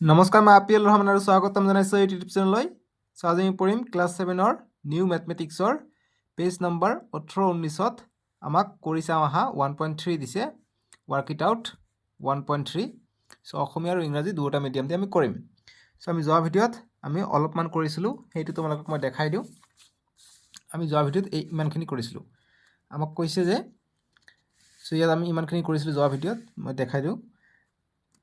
নমস্কাৰ, মই আপিল ৰহমান আৰু স্বাগতম জনাইছোঁ এই ইউটিউব চেনেললৈ। আজি আমি পঢ়িম ক্লাছ 7ৰ নিউ মেথমেটিক্সৰ পেজ নম্বৰ 18-19ত আমাক কৰি চাওঁ অহা 1.3 দিছে, ৱৰ্ক ইট আউট 1.3। অসমীয়া আৰু ইংৰাজী দুয়োটা মিডিয়াম দি আমি কৰিম। আমি যোৱা ভিডিঅ'ত আমি অলপমান কৰিছিলোঁ, সেইটো তোমালোকক মই দেখাই দিওঁ। আমি যোৱা ভিডিঅ'ত ইমানখিনি কৰিছিলোঁ। আমাক কৈছে যে ইয়াত আমি ইমানখিনি কৰিছিলোঁ যোৱা ভিডিঅ'ত, মই দেখাই দিওঁ।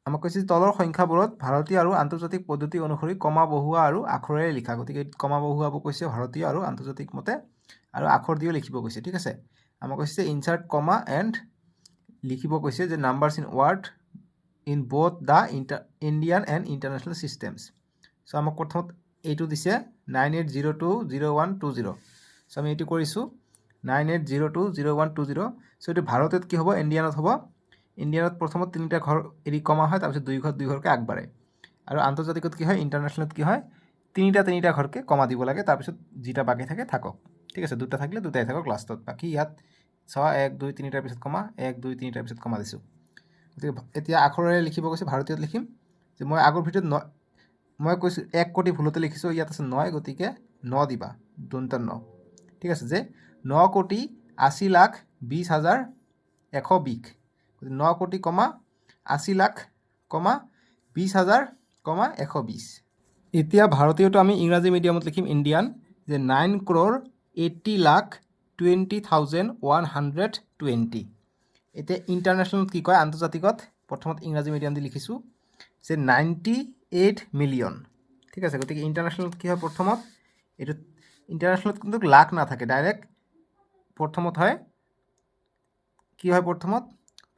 আমাক কৈছে তলৰ সংখ্যাবোৰত ভাৰতীয় আৰু আন্তৰ্জাতিক পদ্ধতি অনুসৰি কমা বহুৱা আৰু আখৰেৰে লিখা। গতিকে কমা বহুৱাব কৈছে ভাৰতীয় আৰু আন্তৰ্জাতিক মতে, আৰু আখৰ দিও লিখিব কৈছে। ঠিক আছে, আমাক কৈছে ইনচাৰ্ট কমা এণ্ড লিখিব কৈছে যে numbers in ward in both the Indian and international systems. আমাক প্ৰথমত এইটো দিছে 98020120। আমি এইটো কৰিছোঁ 98020120। এইটো ভাৰতত কি হ'ব, ইণ্ডিয়ানত হ'ব। ইণ্ডিয়ানত প্ৰথমত 3টা ঘৰ এৰি কমা হয়, তাৰপিছত 2 ঘৰ 2 ঘৰকৈ আগবাঢ়ে। আৰু আন্তৰ্জাতিকত কি হয়, ইণ্টাৰনেশ্যনেলত কি হয়, 3টা ঘৰকৈ কমা দিব লাগে, তাৰপিছত যিটা বাকী থাকে থাকক। ঠিক আছে, 2টা থাকিলে 2টাই থাকক লাষ্টত। বাকী ইয়াত 1 2 3টাৰ পিছত কমা, 1 2 3টাৰ পিছত কমা দিছোঁ। গতিকে এতিয়া আখৰেৰে লিখিব কৈছে, ভাৰতীয়ত লিখিম। যে মই আগৰ ভিডিঅ'ত মই কৈছোঁ 1 কোটি ভুলতে লিখিছোঁ, ইয়াত আছে 9, গতিকে 9 দিবা, 9। ঠিক আছে, যে 9,80,20,120। 9 কোটি কমা 80 লাখ কমা 20,000 কমা 120। এতিয়া ভাৰতীয়টো আমি ইংৰাজী মিডিয়ামত লিখিম, ইণ্ডিয়ান, যে 9,80,20,120। এতিয়া ইণ্টাৰনেশ্যনেলত কি কয়, আন্তৰ্জাতিকত প্ৰথমত ইংৰাজী মিডিয়াম দি লিখিছোঁ যে 98 মিলিয়ন। ঠিক আছে, গতিকে ইণ্টাৰনেশ্যনেলত কি হয়, প্ৰথমত এইটো ইণ্টাৰনেশ্যনেলত কিন্তু লাখ নাথাকে, ডাইৰেক্ট প্ৰথমত হয় কি হয়,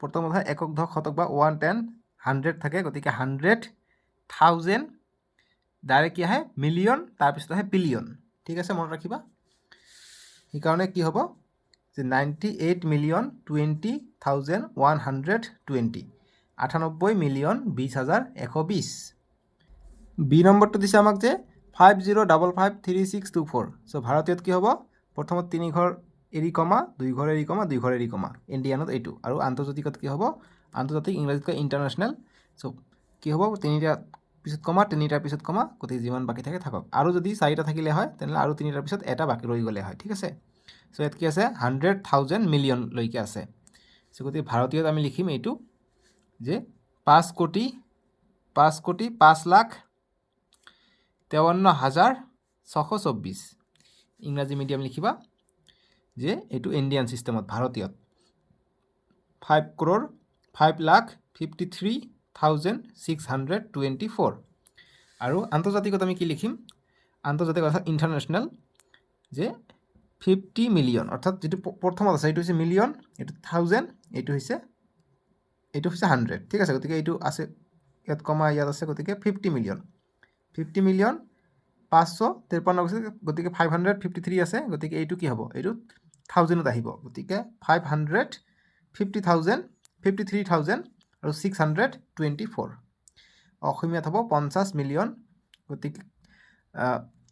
প্ৰথমত হয় একক, দশক, শতক বা 1 10 100 থাকে। গতিকে 100,000 ডাইৰেক্ট কি আহে, মিলিয়ন, তাৰপিছত আহে বিলিয়ন। ঠিক আছে, মনত ৰাখিবা। সেইকাৰণে কি হ'ব যে 98,20,120, 98,020,120। বি নম্বৰটো দিছে আমাক যে 50553624। ভাৰতীয়ত কি হ'ব, প্ৰথমত 3 ঘৰ এৰি কমা, 2 ঘৰ এৰি কমা, 2 ঘৰ এৰি কমা, ইণ্ডিয়ানত এইটো। আৰু আন্তৰ্জাতিকত কি হ'ব, আন্তৰ্জাতিক ইংৰাজীত কয় ইণ্টাৰনেশ্যনেল। কি হ'ব, 3টাৰ পিছত কমা, 3টাৰ পিছত কমা, গতিকে যিমান বাকী থাকে থাকক। আৰু যদি 4টা থাকিলে হয়, তেনেহ'লে আৰু 3টাৰ পিছত এটা বাকী ৰৈ গ'লে হয়। ঠিক আছে, ইয়াত কি আছে, 100,000 মিলিয়নলৈকে আছে। গতিকে ভাৰতীয়ত আমি লিখিম এইটো যে 5,53,52,624। ইংৰাজী মিডিয়াম লিখিবা যে এইটো ইণ্ডিয়ান ছিষ্টেমত, ভাৰতীয়ত 5,53,624। আৰু আন্তৰ্জাতিকত আমি কি লিখিম, আন্তৰ্জাতিক অৰ্থাৎ ইণ্টাৰনেশ্যনেল, যে 50 মিলিয়ন, অৰ্থাৎ যিটো প্ৰথমত আছে এইটো হৈছে মিলিয়ন, এইটো 1000, এইটো হৈছে 100। ঠিক আছে, গতিকে এইটো আছে ইয়াত কমা, ইয়াত আছে, গতিকে 50 মিলিয়ন। 50 মিলিয়ন 553 গৈছে, গতিকে 553 আছে, গতিকে এইটো কি হ'ব, এইটো 1000ত আহিব। গতিকে 550,000, 53,000 আৰু 624। অসমীয়াত হ'ব 50 মিলিয়ন। গতিকে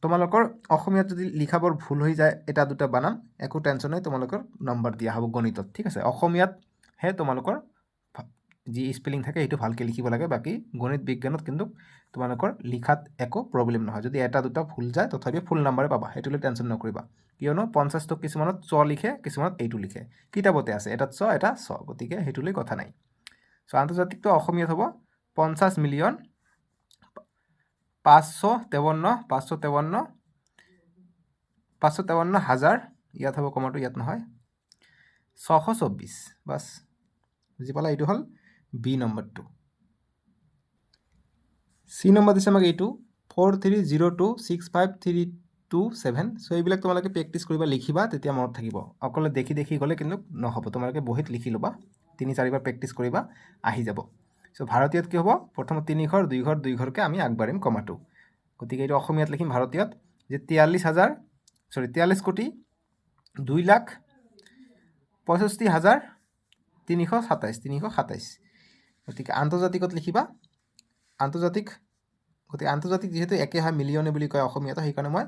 তোমালোকৰ অসমীয়াত যদি লিখা বৰ ভুল হৈ যায়, এটা দুটা বানাম, একো টেনশ্যন নাই, তোমালোকৰ নম্বৰ দিয়া হ'ব গণিতত। ঠিক আছে, অসমীয়াতহে তোমালোকৰ যি স্পেলিং থাকে সেইটো ভালকৈ লিখিব লাগে। বাকী গণিত বিজ্ঞানত কিন্তু তোমালোকৰ লিখাত একো প্ৰব্লেম নহয়। যদি এটা দুটা ভুল যায়, তথাপি ফুল নাম্বাৰে পাবা, সেইটোলৈ টেনশ্যন নকৰিবা। কিয়নো 50টো কিছুমানত চ লিখে, কিছুমানত এইটো লিখে, কিতাপতে আছে, এটাত চ, এটা চ, গতিকে সেইটোলৈ কথা নাই। আন্তৰ্জাতিকটো অসমীয়াত হ'ব 50,553,553,553,000, ইয়াত হ'ব কমাটো, ইয়াত নহয়, 624। বাছ, বুজি পালা, এইটো হ'ল বি নম্বৰটো। চি নম্বৰ দিছে আমাক এইটো 4302653227। এইবিলাক তোমালোকে প্ৰেক্টিছ কৰিবা, লিখিবা, তেতিয়া মনত থাকিব। অকলে দেখি গ'লে কিন্তু নহ'ব, তোমালোকে বহীত লিখি ল'বা, 3-4বাৰ প্ৰেক্টিছ কৰিবা, আহি যাব। ভাৰতীয়ত কি হ'ব, প্ৰথমত 3 ঘৰ 2 ঘৰ 2 ঘৰকৈ আমি আগবাঢ়িম কমাটো। গতিকে এইটো অসমীয়াত লিখিম ভাৰতীয়ত যে 43 কোটি 2,65,327,327। গতিকে আন্তৰ্জাতিকত লিখিবা, আন্তৰ্জাতিক যিহেতু একে হয়, মিলিয়নে বুলি কয় অসমীয়াত, সেইকাৰণে মই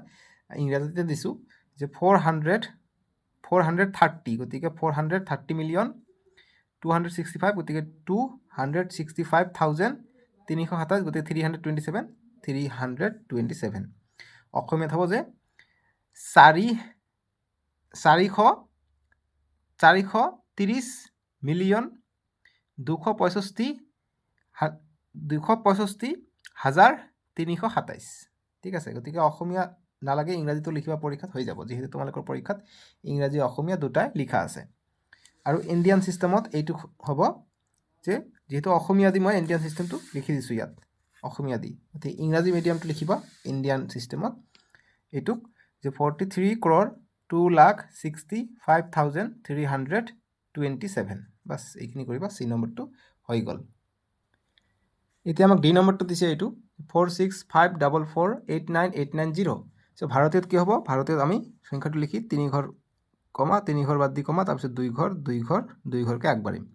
ইংৰাজীতে দিছোঁ যে 430। গতিকে 430 মিলিয়ন 265, গতিকে 265,000 327 গতিকে 327 327 অসমীয়াত হ'ব যে 430 মিলিয়ন 265,327 ঠিক আছে গতিকে অসমীয়া নালাগে ইংৰাজীটো লিখিবা পৰীক্ষাত হৈ যাব যেহেতু তোমালোকৰ পৰীক্ষাত ইংৰাজী অসমীয়া দুটাই লিখা আছে আৰু ইণ্ডিয়ান সিস্টেমত এইটো হ'ব যে যেহেতু অসমীয়া দি মই ইণ্ডিয়ান সিস্টেমটো লিখি দিছোঁ ইয়াত অসমীয়া দি গতিকে ইংৰাজী মিডিয়ামটো লিখিবা ইণ্ডিয়ান সিস্টেমত এইটোক যে 43 crore 2,65,327 বাস এইখিনি কৰিবা সি নম্বৰটো হৈ গ'ল এতিয়া আমাক ডি নম্বৰটো দিছে এইটো 4654489890 সো ভাৰতীয়ত কি হ'ব ভাৰতীয়ত আমি সংখ্যাটো লিখি 3 ঘৰ কমা 3 ঘৰ বাদ দি কমা তাৰপিছত 2 ঘৰ 2 ঘৰ 2 ঘৰকে আগবাঢ়িম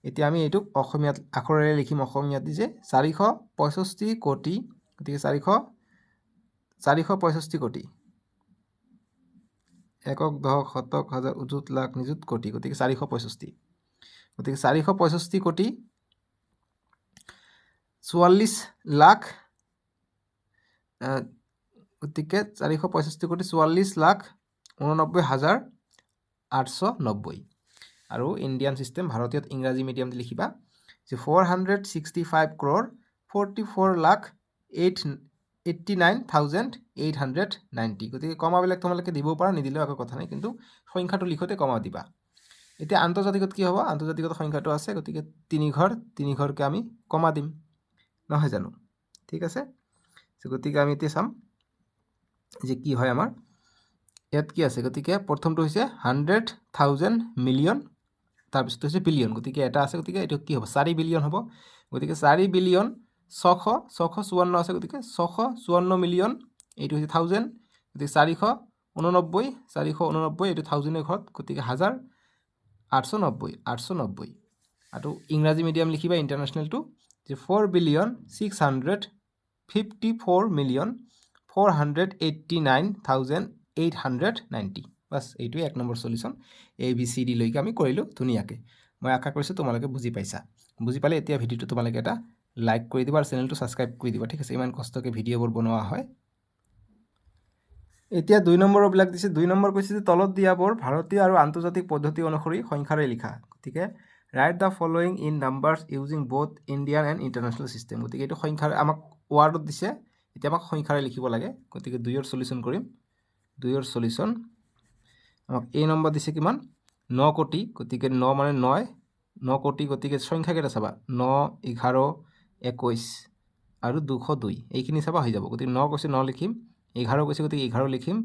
এতিয়া আমি এইটোক অসমীয়াত আখৰেৰে লিখিম অসমীয়াত দি যে 465 কোটি গতিকে 465 কোটি একক দশক শতক হাজাৰ অযুত লাখ নিযুত কোটি গতিকে 465 গতিকে 465 কোটি 44 লাখ গতিকে 465 কোটি 44 লাখ 89,890 আৰু ইণ্ডিয়ান সিস্টেম ভাৰতীয়ত ইংৰাজী মিডিয়ামত লিখিবা যে 465 crore 44 লাখ 89,890 গতিকে কমাবিলাক তোমালোকে দিব পাৰা নিদিলেও একো কথা নাই কিন্তু সংখ্যাটো লিখোতে কমা দিবা এতিয়া আন্তৰ্জাতিকত কি হ'ব আন্তৰ্জাতিকত সংখ্যাটো আছে গতিকে 3 ঘৰকে আমি কমা দিম নহয় জানো ঠিক আছে গতিকে আমি এতিয়া চাম যে কি হয় আমাৰ ইয়াত কি আছে গতিকে প্ৰথমটো হৈছে 100,000 মিলিয়ন তাৰপিছত হৈছে বিলিয়ন গতিকে এটা আছে গতিকে এইটো কি হ'ব 4 বিলিয়ন হ'ব গতিকে 4 বিলিয়ন 654 আছে গতিকে 654 মিলিয়ন এইটো হৈছে 1000 গতিকে 489 এইটো 1000 এর ঘৰত গতিকে 1890 আৰু ইংৰাজী মিডিয়াম লিখিবা ইণ্টাৰনেশ্যনেলটো যে 4,654 মিলিয়ন 489,890 বাস এইটোৱে এক নম্বৰ সলিউশন ABCD লৈকে আমি কৰিলোঁ ধুনীয়াকৈ মই আশা কৰিছোঁ তোমালোকে বুজি পাইছা বুজি পালে এতিয়া ভিডিঅ'টো তোমালোকে এটা লাইক কৰি দিবা আৰু চেনেলটো সাবস্ক্ৰাইব কৰি দিবা ঠিক আছে ইমান কষ্টকৈ ভিডিঅ'বোৰ বনোৱা হয় এতিয়া 2 নম্বৰ বিলাক দিছে 2 নম্বৰ কৈছে যে তলত দিয়াবোৰ ভাৰতীয় আৰু আন্তৰ্জাতিক পদ্ধতি অনুসৰি সংখ্যাৰে লিখা গতিকে right the following in numbers using both Indian and international system গতিকে এইটো সংখ্যাৰে আমাক ৱাৰ্ডত দিছে এতিয়া আমাক সংখ্যাৰে লিখিব লাগে গতিকে 2 ৰ সলিউশন কৰিম 2 ৰ সলিউশন আমাক এই নম্বৰ দিছে কিমান 9 কোটি গতিকে 9 মানে 9 কোটি গতিকে সংখ্যা কেইটা চাবা 9 11 21 আৰু 202 এইখিনি চাবা হৈ যাব গতিকে 9 কৈছে 9 লিখিম 11 কৈছে গতিকে 11 লিখিম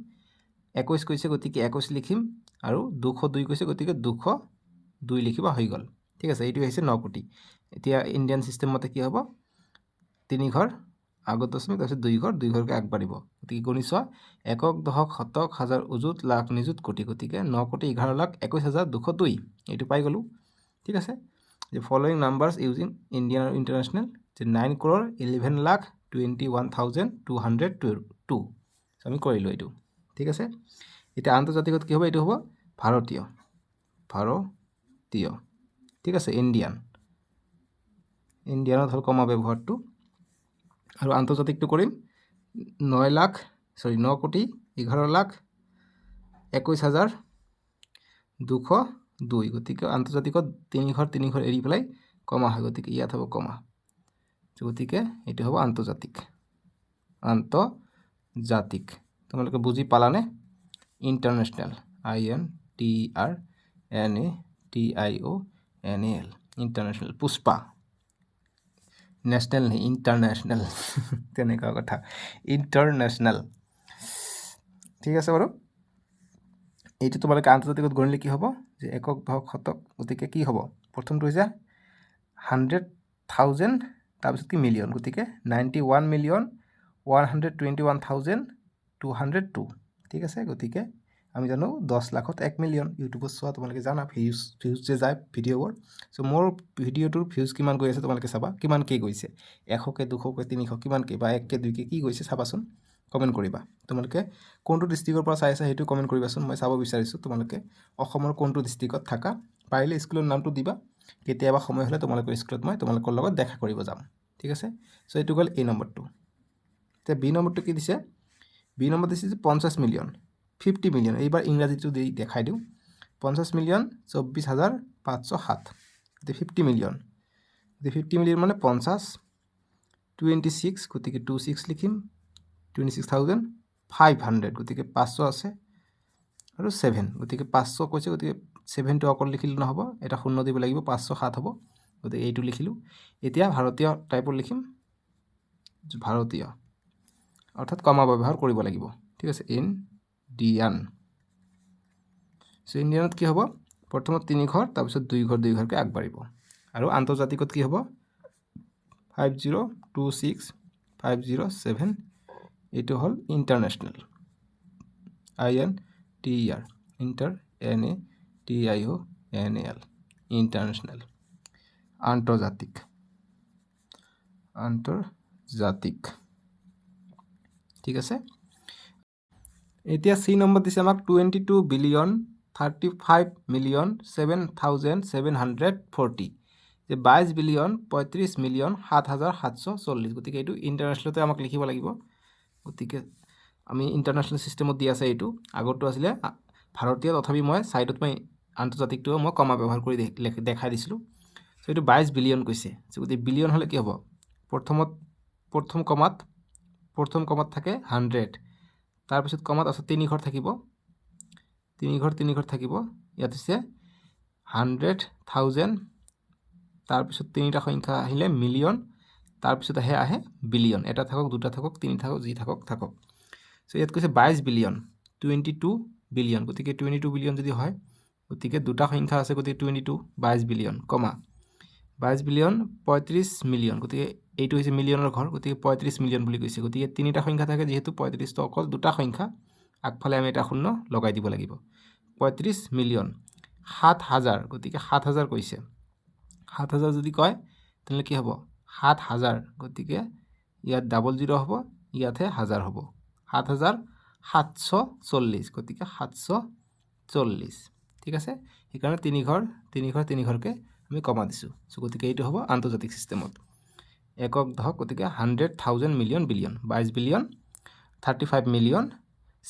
21 কৈছে গতিকে 21 লিখিম আৰু 202 কৈছে গতিকে 202 লিখিবা হৈ গ'ল ঠিক আছে এইটো হৈছে 9 কোটি এতিয়া ইণ্ডিয়ান সিস্টেম মতে কি হ'ব 3 ঘৰ আগত দশমিক তাৰপিছত 2 ঘৰকে আগবাঢ়িব গতিকে গণিত একক দশক শতক হাজাৰ অযুত লাখ নিযুত কোটি গতিকে 9 কোটি 11 লাখ 21,202 এইটো পাই গ'লো ঠিক আছে যে ফলোইং নাম্বাৰছ ইউজিং ইণ্ডিয়ান আৰু ইণ্টাৰনেশ্যনেল যে 9 crore 11 লাখ 21,202 আমি কৰিলোঁ এইটো ঠিক আছে এতিয়া আন্তৰ্জাতিকত কি হ'ব এইটো হ'ব ভাৰতীয় ঠিক আছে ইণ্ডিয়ানত হ'ল কমা ব্যৱহাৰটো আৰু আন্তৰ্জাতিকটো কৰিম 9 কোটি 11 লাখ 21,202 গতিকে আন্তৰ্জাতিকত 3 ঘৰ এৰি পেলাই কমা হয় গতিকে ইয়াত হ'ব কমা গতিকে এইটো হ'ব আন্তৰ্জাতিক তোমালোকে বুজি পালানে international INTERNATIONAL international Pushpa national নহয় ইণ্টাৰনেশ্যনেল তেনেকুৱা কথা ইণ্টাৰনেশ্যনেল ঠিক আছে বাৰু এইটো তোমালোকে আন্তৰ্জাতিকত গণিলে কি হ'ব যে একক দশক শতক গতিকে কি হ'ব প্ৰথমটো হৈছে 100,000 তাৰপিছত কি মিলিয়ন গতিকে 91,121,202 ঠিক আছে গতিকে আমি জানো 10 লাখত 1 মিলিয়ন ইউটিউবত চোৱা তোমালোকে জানা ভিউজ যে যায় ভিডিঅ'বোৰ চ' মোৰ ভিডিঅ'টোৰ ভিউজ কিমান গৈ আছে তোমালোকে চাবা কিমানকৈ গৈছে 100কে 200কে 300 কিমানকৈ বা 1কে 2কে কি গৈছে চাবাচোন কমেণ্ট কৰিবা তোমালোকে কোনটো ডিষ্ট্ৰিক্টৰ পৰা চাই আছা সেইটো কমেণ্ট কৰিবাচোন মই চাব বিচাৰিছোঁ তোমালোকে অসমৰ কোনটো ডিষ্ট্ৰিক্টত থাকা পাৰিলে স্কুলৰ নামটো দিবা কেতিয়াবা সময় হ'লে তোমালোকৰ স্কুলত মই তোমালোকৰ লগত দেখা কৰিব যাম ঠিক আছে। চ' এইটো গ'ল A নম্বৰটো। এতিয়া B নম্বৰটো কি দিছে? B নম্বৰ দিছে যে 50 মিলিয়ন, 50 মিলিয়ন। এইবাৰ ইংৰাজীটো দেখাই দিওঁ। 50 মিলিয়ন 24,507, গতিকে 50 মিলিয়ন। গতিকে 50 মিলিয়ন মানে 50, 26, গতিকে 26 লিখিম, 26,500, গতিকে 500 আছে আৰু 7, গতিকে 500 কৈছে, গতিকে 7টো অকল লিখিলে নহ'ব, এটা শূন্য দিব লাগিব, 507 হ'ব, গতিকে এইটো লিখিলোঁ। এতিয়া ভাৰতীয় টাইপৰ লিখিম, ভাৰতীয়, অৰ্থাৎ কমা ব্যৱহাৰ কৰিব লাগিব। ঠিক আছে, ইণ্ডিয়ান। চ' ইণ্ডিয়ানত কি হ'ব? প্ৰথমত 3 ঘৰ, তাৰপিছত 2 ঘৰ 2 ঘৰকৈ আগবাঢ়িব। আৰু আন্তৰ্জাতিকত কি হ'ব? 5026,507, এইটো হ'ল international, INTER, inter, NATIONAL, international, আন্তৰ্জাতিক, আন্তৰ্জাতিক। ঠিক আছে। এতিয়া C নম্বৰ দিছে আমাক 22,35,007,740, যে 22 বিলিয়ন 35 মিলিয়ন 7,740, গতিকে এইটো ইণ্টাৰনেশ্যনেলতে আমাক লিখিব লাগিব। গতিকে আমি ইণ্টাৰনেশ্যনেল ছিষ্টেমত দি আছে এইটো, আগৰটো আছিলে ভাৰতীয়, তথাপি মই ছাইডত মই আন্তৰ্জাতিকটো মই কমা ব্যৱহাৰ কৰি দেখাই দিছিলোঁ। চ' এইটো 22 বিলিয়ন কৈছে। গতিকে বিলিয়ন হ'লে কি হ'ব? প্ৰথম কমাত থাকে 100, তাৰপিছত কমাত আছে 3 ঘৰ থাকিব, 3 ঘৰ থাকিব, ইয়াত হৈছে 100,000, তাৰপিছত 3টা সংখ্যা আহিলে মিলিয়ন, তাৰপিছত আহে বিলিয়ন। এটা থাকক, দুটা থাকক, 3 থাকক, যি থাকক। চ' ইয়াত কৈছে 22 বিলিয়ন, 22 বিলিয়ন, গতিকে 22 বিলিয়ন যদি হয়, গতিকে দুটা সংখ্যা আছে, গতিকে 22 বিলিয়ন, কমা 22 বিলিয়ন 35 মিলিয়ন, গতিকে এইটো হৈছে মিলিয়নৰ ঘৰ, গতিকে 35 মিলিয়ন বুলি কৈছে। গতিকে 3টা সংখ্যা থাকে, যিহেতু 35টো অকল দুটা সংখ্যা, আগফালে আমি এটা শূন্য লগাই দিব লাগিব। 35 মিলিয়ন 7,000, গতিকে 7,000 কৈছে। 7,000 যদি কয় তেনেহ'লে কি হ'ব? 7,000, গতিকে ইয়াত 00 হ'ব, ইয়াতহে 1000 হ'ব, 7,740, গতিকে 740। ঠিক আছে, সেইকাৰণে 3 ঘৰকৈ আমি কমা দিছোঁ। চ' গতিকে এইটো হ'ব আন্তৰ্জাতিক ছিষ্টেমত। একক দশক, গতিকে 100,000 মিলিয়ন বিলিয়ন, 22 বিলিয়ন 35 মিলিয়ন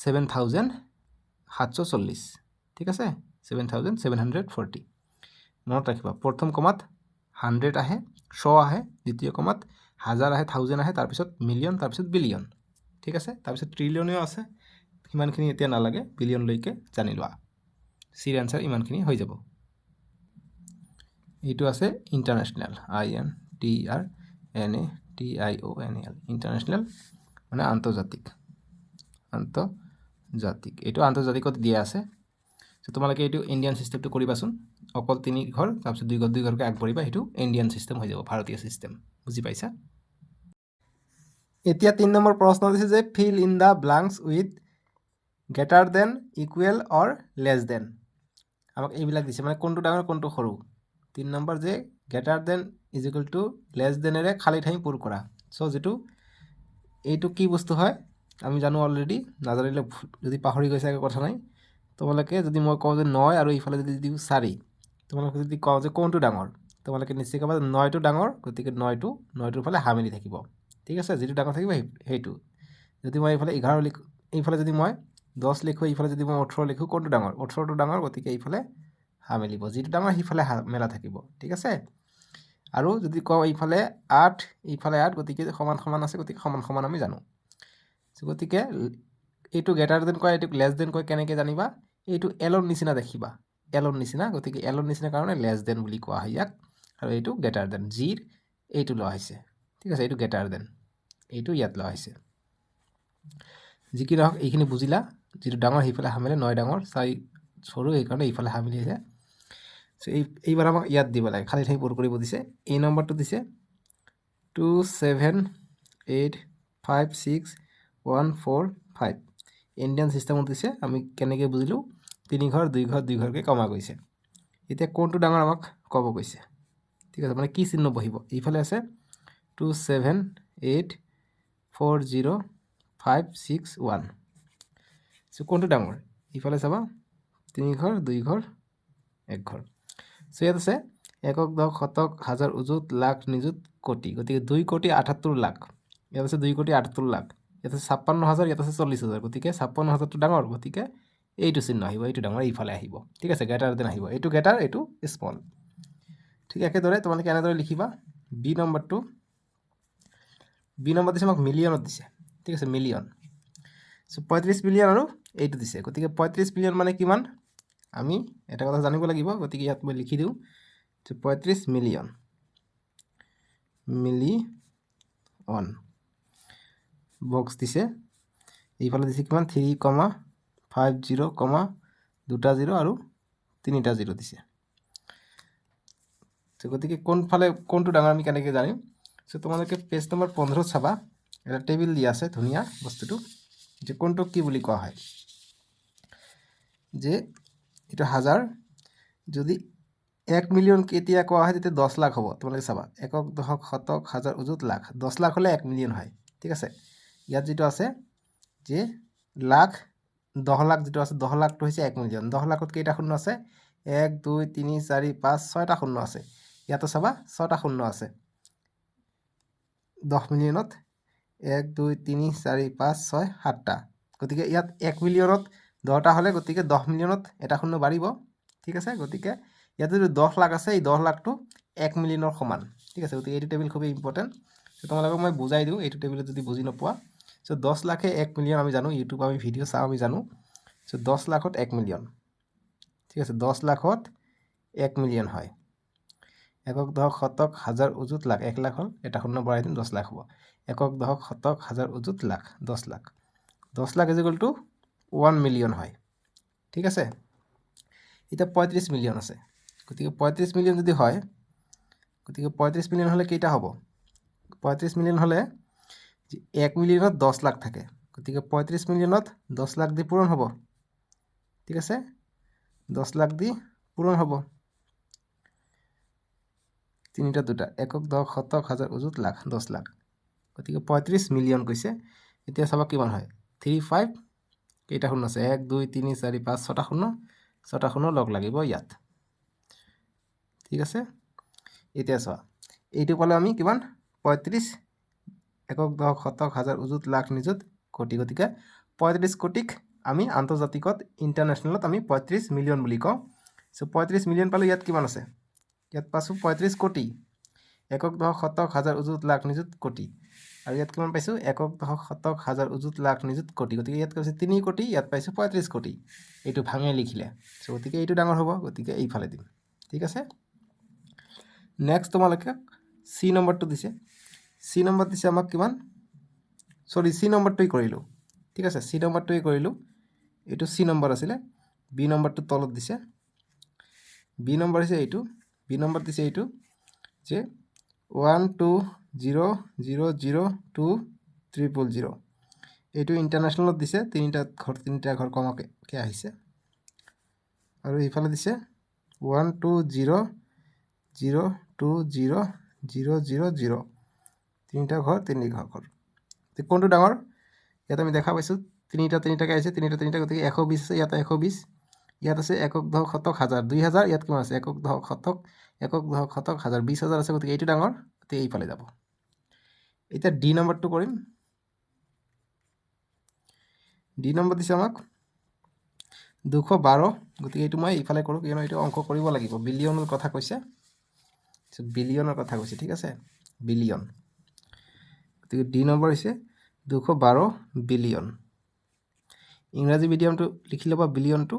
7,740। ঠিক আছে, 7,740। মনত ৰাখিব, প্ৰথম কমাত 100 আহে, 100 আহে, দ্বিতীয় কমাত 1000 আহে, 1000 আহে, তাৰপিছত মিলিয়ন, তাৰপিছত বিলিয়ন। ঠিক আছে, তাৰপিছত ট্ৰিলিয়নেও আছে, সিমানখিনি এতিয়া নালাগে, বিলিয়নলৈকে জানি লোৱা। চিৰ এনচাৰ ইমানখিনি হৈ যাব। এইটো আছে ইণ্টাৰনেশ্যনেল, INTERNATIONAL, ইণ্টাৰনেশ্যনেল মানে আন্তৰ্জাতিক, এইটো আন্তৰ্জাতিকত দিয়া আছে। চ' তোমালোকে এইটো ইণ্ডিয়ান ছিষ্টেমটো কৰিবাচোন, অকল 3 ঘৰ, তাৰপিছত 2 ঘৰ 2 ঘৰকৈ আগবাঢ়িবা, সেইটো ইণ্ডিয়ান ছিষ্টেম হৈ যাব, ভাৰতীয় ছিষ্টেম। বুজি পাইছা? এতিয়া 3 নম্বৰ প্ৰশ্ন দিছে যে fill in the blanks with greater than, equal or less than. আমাক এইবিলাক দিছে, মানে কোনটো ডাঙৰ কোনটো সৰু। 3 নম্বৰ যে greater than is equal to less দেনেৰে খালী ঠাই পূৰ কৰা। চ' এইটো কি বস্তু হয় আমি জানো অলৰেডি, নাজানিলে যদি পাহৰি গৈছে একো কথা নাই। তোমালোকে যদি মই কওঁ যে 9 আৰু এইফালে যদি দিওঁ 4, তোমালোকে যদি কওঁ যে কোনটো ডাঙৰ, তোমালোকে নিশ্চয় ক'বা 9টো ডাঙৰ, গতিকে 9টোৰ ফালে হা মেলি থাকিব। ঠিক আছে, যিটো ডাঙৰ থাকিব সেইটো। যদি মই এইফালে 11 লিখোঁ, এইফালে যদি মই 10 লিখোঁ, এইফালে যদি মই 18 লিখোঁ, কোনটো ডাঙৰ? 18টো ডাঙৰ, গতিকে এইফালে হা মেলিব, যিটো ডাঙৰ সিফালে হা মেলা থাকিব। ঠিক আছে, আৰু যদি কওঁ এইফালে 8, এইফালে 8, গতিকে সমান সমান আছে, গতিকে সমান সমান আমি জানো। গতিকে এইটো গ্ৰেটাৰ দেন কয়, এইটোক লেছ দেন কয়, কেনেকৈ জানিবা? এইটো এলৰ নিচিনা দেখিবা, এলৰ নিচিনা, গতিকে এলৰ নিচিনা কাৰণে লেছ দেন বুলি কোৱা হয় ইয়াক, আৰু এইটো গ্ৰেটাৰ দেন, জিৰ এইটো লোৱা হৈছে। ঠিক আছে, এইটো গ্ৰেটাৰ দেন, এইটো ইয়াত লোৱা হৈছে। যি কি নহওক এইখিনি বুজিলা, যিটো ডাঙৰ সেইফালে হামিলে, 9 ডাঙৰ 4 সৰু, সেইকাৰণে এইফালে হামিলি আছে। চ' এইবাৰ আমাক ইয়াত দিব লাগে, খালী ঠাই পূৰ কৰিব দিছে। এই নম্বৰটো দিছে 2785614 ইণ্ডিয়ান ছিষ্টেমত দিছে। আমি কেনেকৈ বুজিলোঁ? 3 ঘৰ 2 ঘৰ 2 ঘৰকৈ কমা গৈছে। এতিয়া কোনটো ডাঙৰ আমাক ক'ব কৈছে। ঠিক আছে, মানে কি চিহ্ন বহিব? এইফালে আছে 27840,561, চ' কোনটো ডাঙৰ? ইফালে চাবা 3 ঘৰ 2 ঘৰ 1 ঘৰ। চ' ইয়াত আছে একক দশক শতক হাজাৰ অযুত লাখ নিযুত কোটি গতিকে 2,78,00,000 ইয়াত আছে 2,78,00,000 ইয়াত আছে 56,000 ইয়াত আছে 40,000 গতিকে 56,000টো ডাঙৰ গতিকে এইটো চিহ্ন আহিব এইটো ডাঙৰ এইফালে আহিব ঠিক আছে গ্ৰেটাৰ দেন আহিব এইটো গ্ৰেটাৰ এইটো স্মল ঠিক একেদৰে তোমালোকে এনেদৰে লিখিবা বি নম্বৰটো বি নম্বৰ দিছে আমাক মিলিয়নত দিছে ঠিক আছে মিলিয়ন সো 35 বিলিয়ন আৰু এইটো দিছে গতিকে 35 বিলিয়ন মানে কিমান আমি এটা কথা জানিব লাগিব গতিকে ইয়াত মই লিখি দিওঁ 35 মিলিয়ন মিলিয়ন বক্স দিছে এইফালে দিছে কিমান 3,50, 2টা 0 আৰু 3টা 0 দিছে তো গতিকে কোনফালে কোনটো ডাঙৰ আমি কেনেকৈ জানিম সো তোমালোকে পেজ নম্বৰ 15 চাবা এটা টেবিল দিয়া আছে ধুনীয়া বস্তুটো যে কোনটো কি বুলি কোৱা হয় যে এটা হাজাৰ যদি 1 মিলিয়ন কেতিয়া কোৱা হয় তেতিয়া 10 লাখ হ'ব তোমালোকে চাবা একক দশক শতক হাজাৰ অযুত লাখ 10 লাখ হলে 1 মিলিয়ন হয় ঠিক আছে ইয়াত যেটো আছে যে লাখ 10 লাখ যেটো আছে 10 লাখটো হৈছে 1 মিলিয়ন 10 লাখত কেইটা শূন্য আছে 1 2 3 4 5 6টা শূন্য আছে ইয়াতো চাবা 6টা শূন্য আছে 10 মিলিয়নত 1 2 3 4 5 6 7টা গতিকে ইয়াত 1 মিলিয়নত 10টা হলে গতিকে 10 মিলিয়নত এটা শূন্য বাঢ়িব ঠিক আছে গতিকে ইয়াত যদি 10 লাখ আছে এই 10 লাখটো 1 মিলিয়নৰ সমান ঠিক আছে গতিকে এইটো টেবিল খুব ইম্পৰ্টেন্ট তো তোমালোকক মই বুজাই দিওঁ এইটো টেবিলত যদি বুজি নপোৱা সো 10 লাখে 1 মিলিয়ন আমি জানো ইউটিউব আমি ভিডিও চাওঁ আমি জানো সো 10 লাখত 1 মিলিয়ন ঠিক আছে 10 লাখত 1 মিলিয়ন হয় একক দশক শতক হাজাৰ অযুত লাখ 1 লাখ হল এটা শূন্য বঢ়াই দিম 10 লাখ হ'ব একক দশক শতক হাজাৰ অযুত lakh 10 lakh 10 lakh is equal to 1 million হয় ঠিক আছে এটা 35 মিলিয়ন আছে গতিকে 35 মিলিয়ন যদি হয় গতিকে 35 মিলিয়ন হলে কেইটা হ'ব 35 মিলিয়ন হলে 1 মিলিয়নত 10 লাখ থাকে গতিকে 35 মিলিয়নত 10 লাখ দি পূৰণ হ'ব ঠিক আছে 10 লাখ দি পূৰণ হ'ব তিনিটা দুটা একক দশক শতক হাজাৰ অযুত লাখ 10 লাখ গতিকে 35 মিলিয়ন কৈছে এতিয়া চাবা কিমান হয় 35 কেইটা শূন্য আছে 1 2 3 4 5 6টা শূন্য লগ লাগিব ইয়াত ঠিক আছে এতিয়া চোৱা এইটো পালে আমি কিমান 35 একক দশক শতক হাজাৰ অযুত লাখ নিযুত কোটি গতিকে 35 কোটিক আমি আন্তৰ্জাতিকত ইন্টাৰনেশ্যনেলত আমি 35 মিলিয়ন বুলি কওঁ সো 35 মিলিয়ন পালে ইয়াত কিমান আছে ইয়াত পাইছোঁ 35 কোটি একক দশক শতক হাজাৰ অযুত লাখ নিযুত কোটি আৰু ইয়াত কিমান পাইছোঁ একক দশক শতক হাজাৰ অযুত লাখ নিযুত কোটি গতিকে ইয়াত কৈছে 3 কোটি ইয়াত পাইছোঁ 35 কোটি এইটো ভাঙে লিখিলে সো গতিকে এইটো ডাঙৰ হ'ব গতিকে এইফালে দিম ঠিক আছে নেক্সট তোমালোকে সি নম্বৰটো দিছে সি নম্বৰ দিছে আমাক কিমান সৰি সি নম্বৰটোই কৰিলোঁ ঠিক আছে সি নম্বৰটোই কৰিলোঁ এইটো সি নম্বৰ আছিলে বি নম্বৰটো তলত দিছে বি নম্বৰ হৈছে এইটো বি নম্বৰ দিছে এইটো যে 120002300 এইটো ইণ্টাৰনেশ্যনেলত দিছে তিনিটা ঘৰ কমকে আহিছে আৰু এইফালে দিছে 120020000 তিনিটা ঘৰ কোনটো ডাঙৰ ইয়াত আমি দেখা পাইছোঁ তিনিটাকে আহিছে তিনিটা গতিকে 120 আছে ইয়াত 120 ইয়াত আছে একক দশক শতক হাজাৰ 2000 ইয়াত কিমান আছে একক দশক শতক হাজাৰ 20,000 আছে গতিকে এইটো ডাঙৰ গতিকে এইফালে যাব এতিয়া ডি নম্বৰটো কৰিম ডি নম্বৰ দিছে আমাক 212 গতিকে এইটো মই এইফালে কৰোঁ কিয়নো এইটো অংক কৰিব লাগিব বিলিয়নৰ কথা কৈছে বিলিয়নৰ কথা কৈছে ঠিক আছে বিলিয়ন গতিকে ডি নম্বৰ হৈছে 212 বিলিয়ন ইংৰাজী মিডিয়ামটো লিখি ল'বা বিলিয়নটো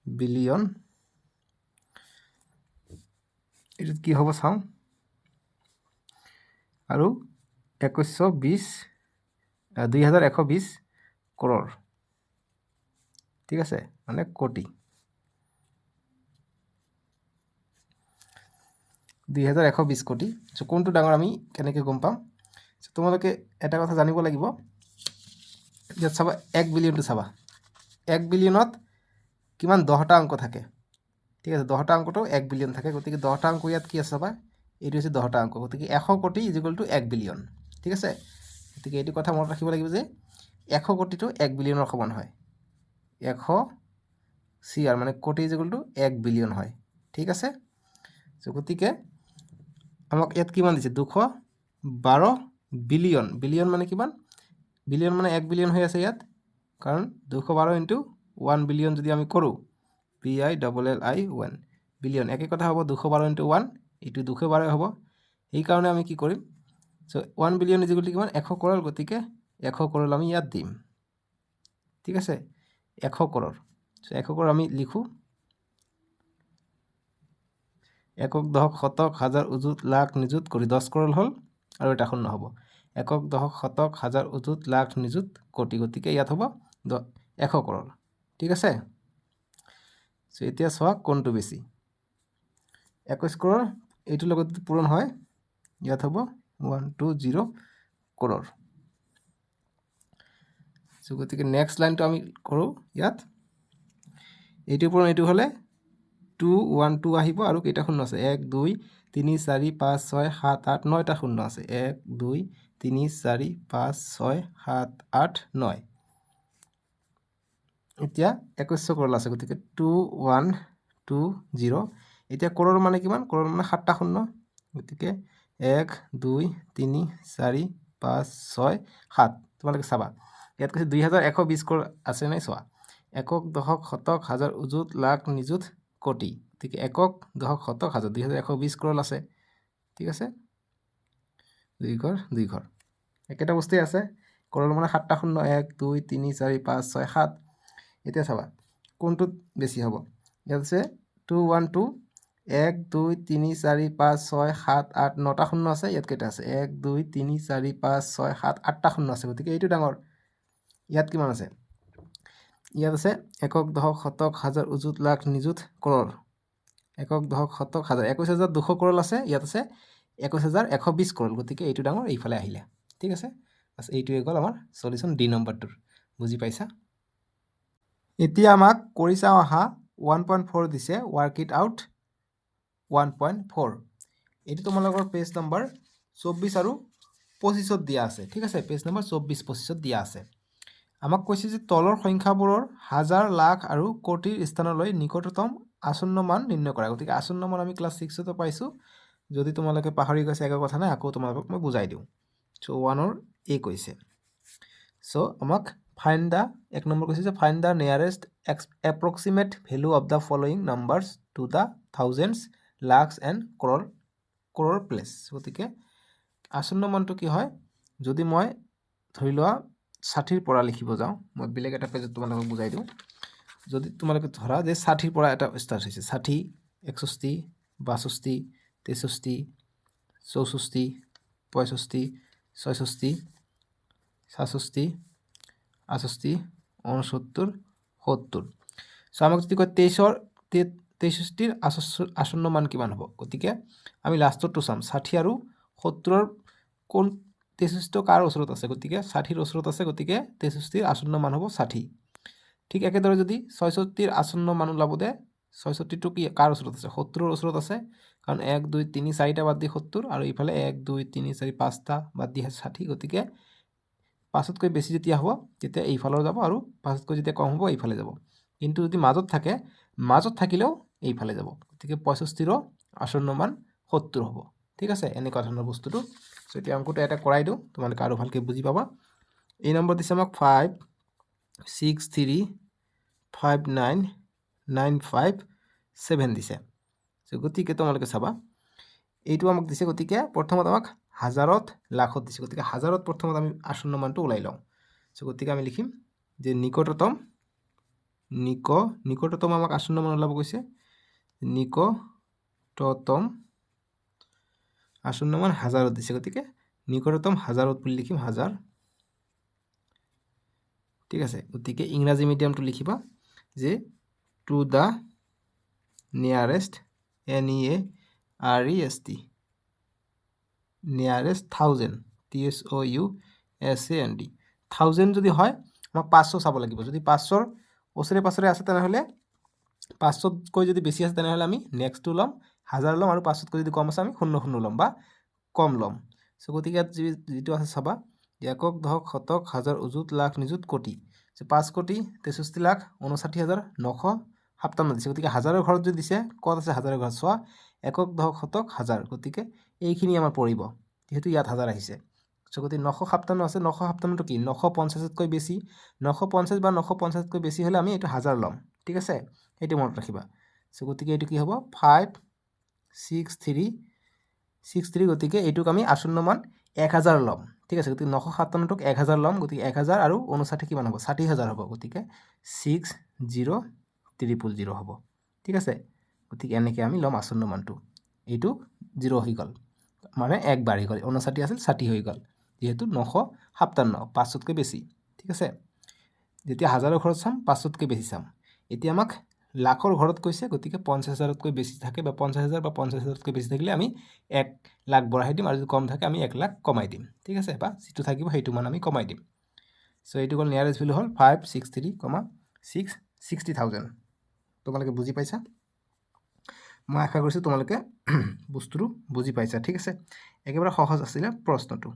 বিলিয়ন এইটো কি হ'ব চাওঁ আৰু 2120 কৰোৰ ঠিক আছে মানে কোটি 2120 কোটি সো কোনটো ডাঙৰ আমি কেনেকৈ গম পাম সো তোমালোকে এটা কথা জানিব লাগিব ইয়াত চাবা 1 বিলিয়নটো চাবা 1 বিলিয়নত কিমান 10টা অংক থাকে ঠিক আছে 10টা অংকটো 1 বিলিয়ন থাকে গতিকে 10টা অংক ইয়াত কি আছে চাবা এইটো হৈছে 10টা অংক গতিকে 100 কোটি ইজ ইকুৱেল টু 1 বিলিয়ন ঠিক আছে গতিকে এইটো কথা মনত ৰাখিব লাগিব যে 100 কোটিটো 1 বিলিয়নৰ সমান হয় 100 CR মানে কোটি ইজ ইকুৱেল টু 1 বিলিয়ন হয় ঠিক আছে চ' গতিকে আমাক ইয়াত কিমান দিছে 212 বিলিয়ন বিলিয়ন মানে কিমান বিলিয়ন মানে 1 বিলিয়ন হৈ আছে ইয়াত কাৰণ 212 ইনটু 1 বিলিয়ন যদি আমি কৰোঁ BILLI 1 বিলিয়ন একে কথা হ'ব 212 ইনটু 1 এইটো 212 হ'ব সেইকাৰণে আমি কি কৰিম চ' 1 বিলিয়ন ইজ ইকুৱেল টু কিমান 100 কৰোৰ গতিকে 100 কৰোৰ আমি ইয়াত দিম ঠিক আছে 100 কৰোৰ চ' 100 কৰোৰ আমি লিখোঁ একক দশক শতক হাজাৰ অযুত লাখ নিযুত কোটি 10 কৰোৰ হ'ল আৰু এটা শূন্য হ'ব একক দশক শতক হাজাৰ অযুত লাখ নিযুত কোটি গতিকে ইয়াত হ'ব 100 কৰোৰ ঠিক আছে চ' এতিয়া চোৱা কোনটো বেছি 21 কৰোৰ এইটোৰ লগত পূৰণ হয় ইয়াত হ'ব 120 কৰোৰ চ' গতিকে নেক্সট লাইনটো আমি কৰোঁ ইয়াত এইটো পূৰণ এইটো হ'লে 2 1 2 আহিব আৰু কেইটা শূন্য আছে 1 2 3 4 5 6 7 8 9টা শূন্য আছে 1 2 3 4 5 6 7 8 9 এতিয়া 21 কৰোৰ আছে গতিকে 2 1 2 0 এতিয়া কৰোৰ মানে কিমান কৰোৰ মানে 7টা শূন্য গতিকে 1 2 3 4 5 6 7 তোমালোকে চাবা ইয়াত কৈছে 2120 কৰোৰ আছে নাই চোৱা একক দশক শতক হাজাৰ অযুত লাখ নিযুত কোটি গতিকে একক দশক শতক হাজাৰ 2120 কৰোৰ আছে ঠিক আছে দুই ঘৰ একেটা বস্তুৱে আছে কৰোৰ মানে 7টা শূন্য 1 2 3 4 5 6 7 এতিয়া চাবা কোনটোত বেছি হ'ব ইয়াত আছে 2 1 2 1 2 3 4 5 6 7 8 9টা শূন্য আছে ইয়াত কেইটা আছে 1 2 3 4 5 6 7 8টা শূন্য আছে গতিকে এইটো ডাঙৰ ইয়াত কিমান আছে ইয়াত আছে একক দশক শতক হাজাৰ অযুত লাখ নিযুত কৰোৰ একক দশক শতক হাজাৰ 21200 কৰোৰ আছে ইয়াত আছে 21120 কৰোৰ গতিকে এইটো ডাঙৰ এইফালে আহিলে ঠিক আছে বাছ এইটোৱে গ'ল আমাৰ সলিউশন ডি নম্বৰটোৰ বুজি পাইছা এতিয়া আমাক কৰি চাওঁ আহা 1.4 দিছে ৱৰ্ক ইট আউট 1.4 এইটো তোমালোকৰ পেজ নম্বৰ 24 আৰু 25ত দিয়া আছে ঠিক আছে পেজ নম্বৰ 24 25ত দিয়া আছে আমাক কৈছে যে তলৰ সংখ্যাবোৰৰ হাজাৰ লাখ আৰু কোটিৰ স্থানলৈ নিকটতম আসন্ন মান নিৰ্ণয় কৰা গতিকে আসন্ন মান আমি ক্লাছ 6তে পাইছোঁ যদি তোমালোকে পাহৰি গৈছে একো কথা নাই আকৌ তোমালোকক মই বুজাই দিওঁ চ' 1ৰ এ কৈছে চ' আমাক ফাইণ্ড দা এক নম্বৰ কৈছে যে find the nearest approximate value of the following numbers to the thousands lakhs and crore place গতিকে আসন্ন মানটো কি হয় যদি মই ধৰি লোৱা 60ৰ পৰা লিখিব যাওঁ মই বেলেগ এটা পেজত তোমালোকক বুজাই দিওঁ যদি তোমালোকে ধৰা যে 60ৰ পৰা এটা ষ্টাৰ্ট হৈছে 60 61 62 63 64 65 66 67 68 69 70 চ' আমাক যদি কয় 63ৰ আসন্ন মান কিমান হ'ব গতিকে আমি লাষ্টৰটো চাম 60 আৰু 70ৰ কোন 63টো কাৰ ওচৰত আছে গতিকে 60ৰ ওচৰত আছে গতিকে 63ৰ আসন্ন মান হ'ব 60 ঠিক একেদৰে যদি 66ৰ আসন্ন মান ওলাব দে 66টো কি কাৰ ওচৰত আছে 70ৰ ওচৰত আছে কাৰণ 1 2 3 4টা বাদ দি 70 আৰু ইফালে 1 2 3 4 5টা বাদ দি 60 গতিকে 5তকৈ বেছি যেতিয়া হ'ব তেতিয়া এইফালৰ যাব আৰু 5তকৈ যেতিয়া কম হ'ব এইফালে যাব কিন্তু যদি মাজত থাকে মাজত থাকিলেও এইফালে যাব গতিকে 65ৰ আসন্ন মান 70 হ'ব ঠিক আছে এনেকুৱা ধৰণৰ বস্তুটো চ' এতিয়া অংকটো এটা কৰাই দিওঁ তোমালোকে আৰু ভালকৈ বুজি পাবা এই নম্বৰ দিছে আমাক 5 6 3 5 9 9 5 7 দিছে চ' গতিকে তোমালোকে চাবা এইটো আমাক দিছে গতিকে প্ৰথমত আমাক হাজাৰত লাখত দিছে গতিকে হাজাৰত প্ৰথমত আমি আসন্ন মানটো ওলাই লওঁ চ' গতিকে আমি লিখিম যে নিকটতম আমাক আসন্ন মান ওলাব কৈছে নিকটতম আসন্ন মান হাজাৰত দিছে গতিকে নিকটতম হাজাৰত বুলি লিখিম হাজাৰ ঠিক আছে গতিকে ইংৰাজী মিডিয়ামটো লিখিবা যে two the nearest NEAREST nearest 1000 THOUSAND 1000 যদি হয় আমাক 500 চাব লাগিব যদি 500ৰ ওচৰে পাছৰে আছে তেনেহ'লে 500তকৈ যদি বেছি আছে তেনেহ'লে আমি নেক্সটটো ল'ম 1000 ল'ম আৰু 500তকৈ যদি কম আছে আমি 00 ল'ম বা কম ল'ম চ' গতিকে ইয়াত যিটো আছে চাবা একক দশক শতক হাজাৰ অযুত লাখ নিযুত কোটি 5 কোটি 63 লাখ 59,900 57 দিছে গতিকে হাজাৰৰ ঘৰত যদি দিছে ক'ত আছে হাজাৰৰ ঘৰত চোৱা একক দশক শতক হাজাৰ গতিকে এইখিনি আমাৰ পৰিব যেহেতু ইয়াত হাজাৰ আহিছে চ' গতিকে 957 আছে 957টো কি 950তকৈ বেছি 950 বা 950তকৈ বেছি হ'লে আমি এইটো হাজাৰ ল'ম ঠিক আছে এইটো মনত ৰাখিবা চ' গতিকে এইটো কি হ'ব 563 গতিকে এইটোক আমি আসন্ন মান 1000 ল'ম ঠিক আছে গতিকে 957টোক 1000 ল'ম গতিকে 1000 আৰু 59 কিমান হ'ব 60000 হ'ব গতিকে 60000 হ'ব ঠিক আছে গতিকে এনেকৈ আমি ল'ম আসন্ন মানটো এইটো 0 হৈ গ'ল মানে এক বাঢ়ি গ'ল 59 আছিল 60 হৈ গ'ল যেহেতু 957 500তকৈ বেছি ঠিক আছে যেতিয়া হাজাৰৰ ঘৰত চাম 500তকৈ বেছি চাম এতিয়া আমাক লাখৰ ঘৰত কৈছে গতিকে 50000তকৈ বেছি থাকে বা 50000 বা 50000তকৈ বেছি থাকিলে আমি 1 লাখ বঢ়াই দিম আৰু যদি কম থাকে আমি 1 লাখ কমাই দিম ঠিক আছে বা যিটো থাকিব সেইটো মান আমি কমাই দিম চ' এইটো হ'ল নিয়াৰেষ্ট ভেলু হ'ল 563,600,000 তোমালোকে বুজি পাইছা মই আশা কৰিছোঁ তোমালোকে বস্তুটো বুজি পাইছা ঠিক আছে একেবাৰে সহজ আছিলে প্ৰশ্নটো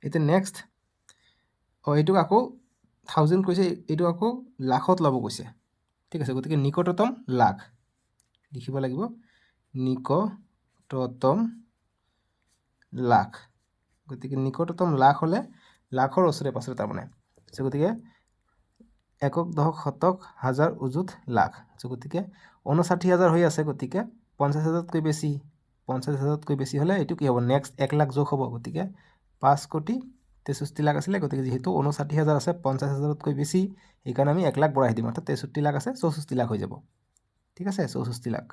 এতিয়া নেক্সট এইটোক আকৌ 1000 কৈছে এইটো আকৌ লাখত ল'ব কৈছে ঠিক আছে গতিকে নিকটতম লাখ লিখিব লাগিব নিকটতম লাখ গতিকে নিকটতম লাখ হ'লে লাখৰ ওচৰে পাছৰে তাৰমানে গতিকে একক দশক শতক হাজাৰ অযুত লাখ গতিকে 59000 হৈ আছে গতিকে 50000তকৈ বেছি 50000তকৈ বেছি হ'লে এইটো কি হ'ব নেক্সট 1 লাখ যোগ হ'ব গতিকে 5,63,00,000 আছিলে গতিকে যেহেতু 59000 আছে 50000তকৈ বেছি সেইকাৰণে আমি 1 লাখ বঢ়াই দিম অৰ্থাৎ 63 লাখ আছে 64 লাখ হৈ যাব ঠিক আছে 64 লাখ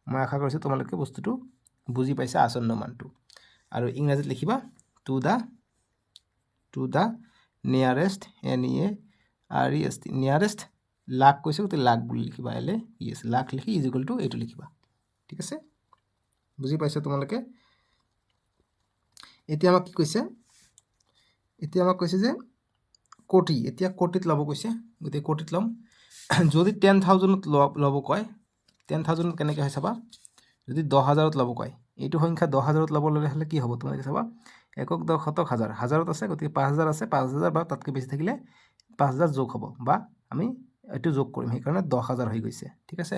মই আশা কৰিছোঁ তোমালোকে বস্তুটো বুজি পাইছা আসন্ন মানটো আৰু ইংৰাজীত লিখিবা to the nearest NEAREST nearest lakh কৈছে গতিকে লাখ বুলি লিখিবা লাখ লিখি ইজিকুৱেল টু এইটো লিখিবা ঠিক আছে বুজি পাইছা তোমালোকে এতিয়া আমাক কি কৈছে এতিয়া আমাক কৈছে যে কোটি এতিয়া কোটিত ল'ব কৈছে গতিকে কোটিত ল'ম যদি 10,000ত ল'ব কয় 10,000 কেনেকৈ হয় চাবা যদি 10,000ত ল'ব কয় এইটো সংখ্যা 10,000ত ল'ব ল'লে হ'লে কি হ'ব তোমালোকে চাবা একক দশক শতক হাজাৰ হাজাৰত আছে গতিকে 5,000 আছে 5,000 বা তাতকৈ বেছি থাকিলে 5,000 যোগ হ'ব বা আমি এইটো যোগ কৰিম সেইকাৰণে 10,000 হৈ গৈছে ঠিক আছে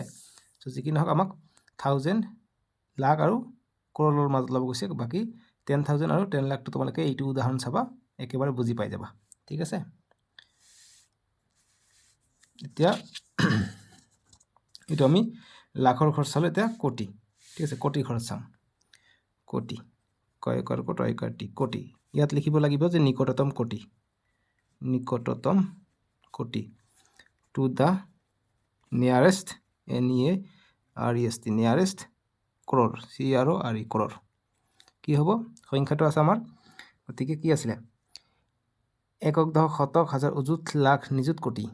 চ' যি কি নহওক আমাক 1000 লাখ আৰু কৰোৰৰ মাজত ল'ব গৈছে বাকী 10,000 আৰু 10 লাখটো তোমালোকে এইটো উদাহৰণ চাবা একেবাৰে বুজি পাই যাবা ঠিক আছে এতিয়া এইটো আমি লাখৰ খৰচ চালোঁ এতিয়া কোটি ঠিক আছে কোটিৰ খৰচ চাম কোটি কয় কৰ্কট অয়কাৰটি কোটি ইয়াত লিখিব লাগিব যে নিকটতম কোটি two the nearest NEAREST nearest crore CRORE crore কি হ'ব সংখ্যাটো আছে আমাৰ গতিকে কি আছিলে একক দশক শতক হাজাৰ অযুত লাখ নিযুত কোটি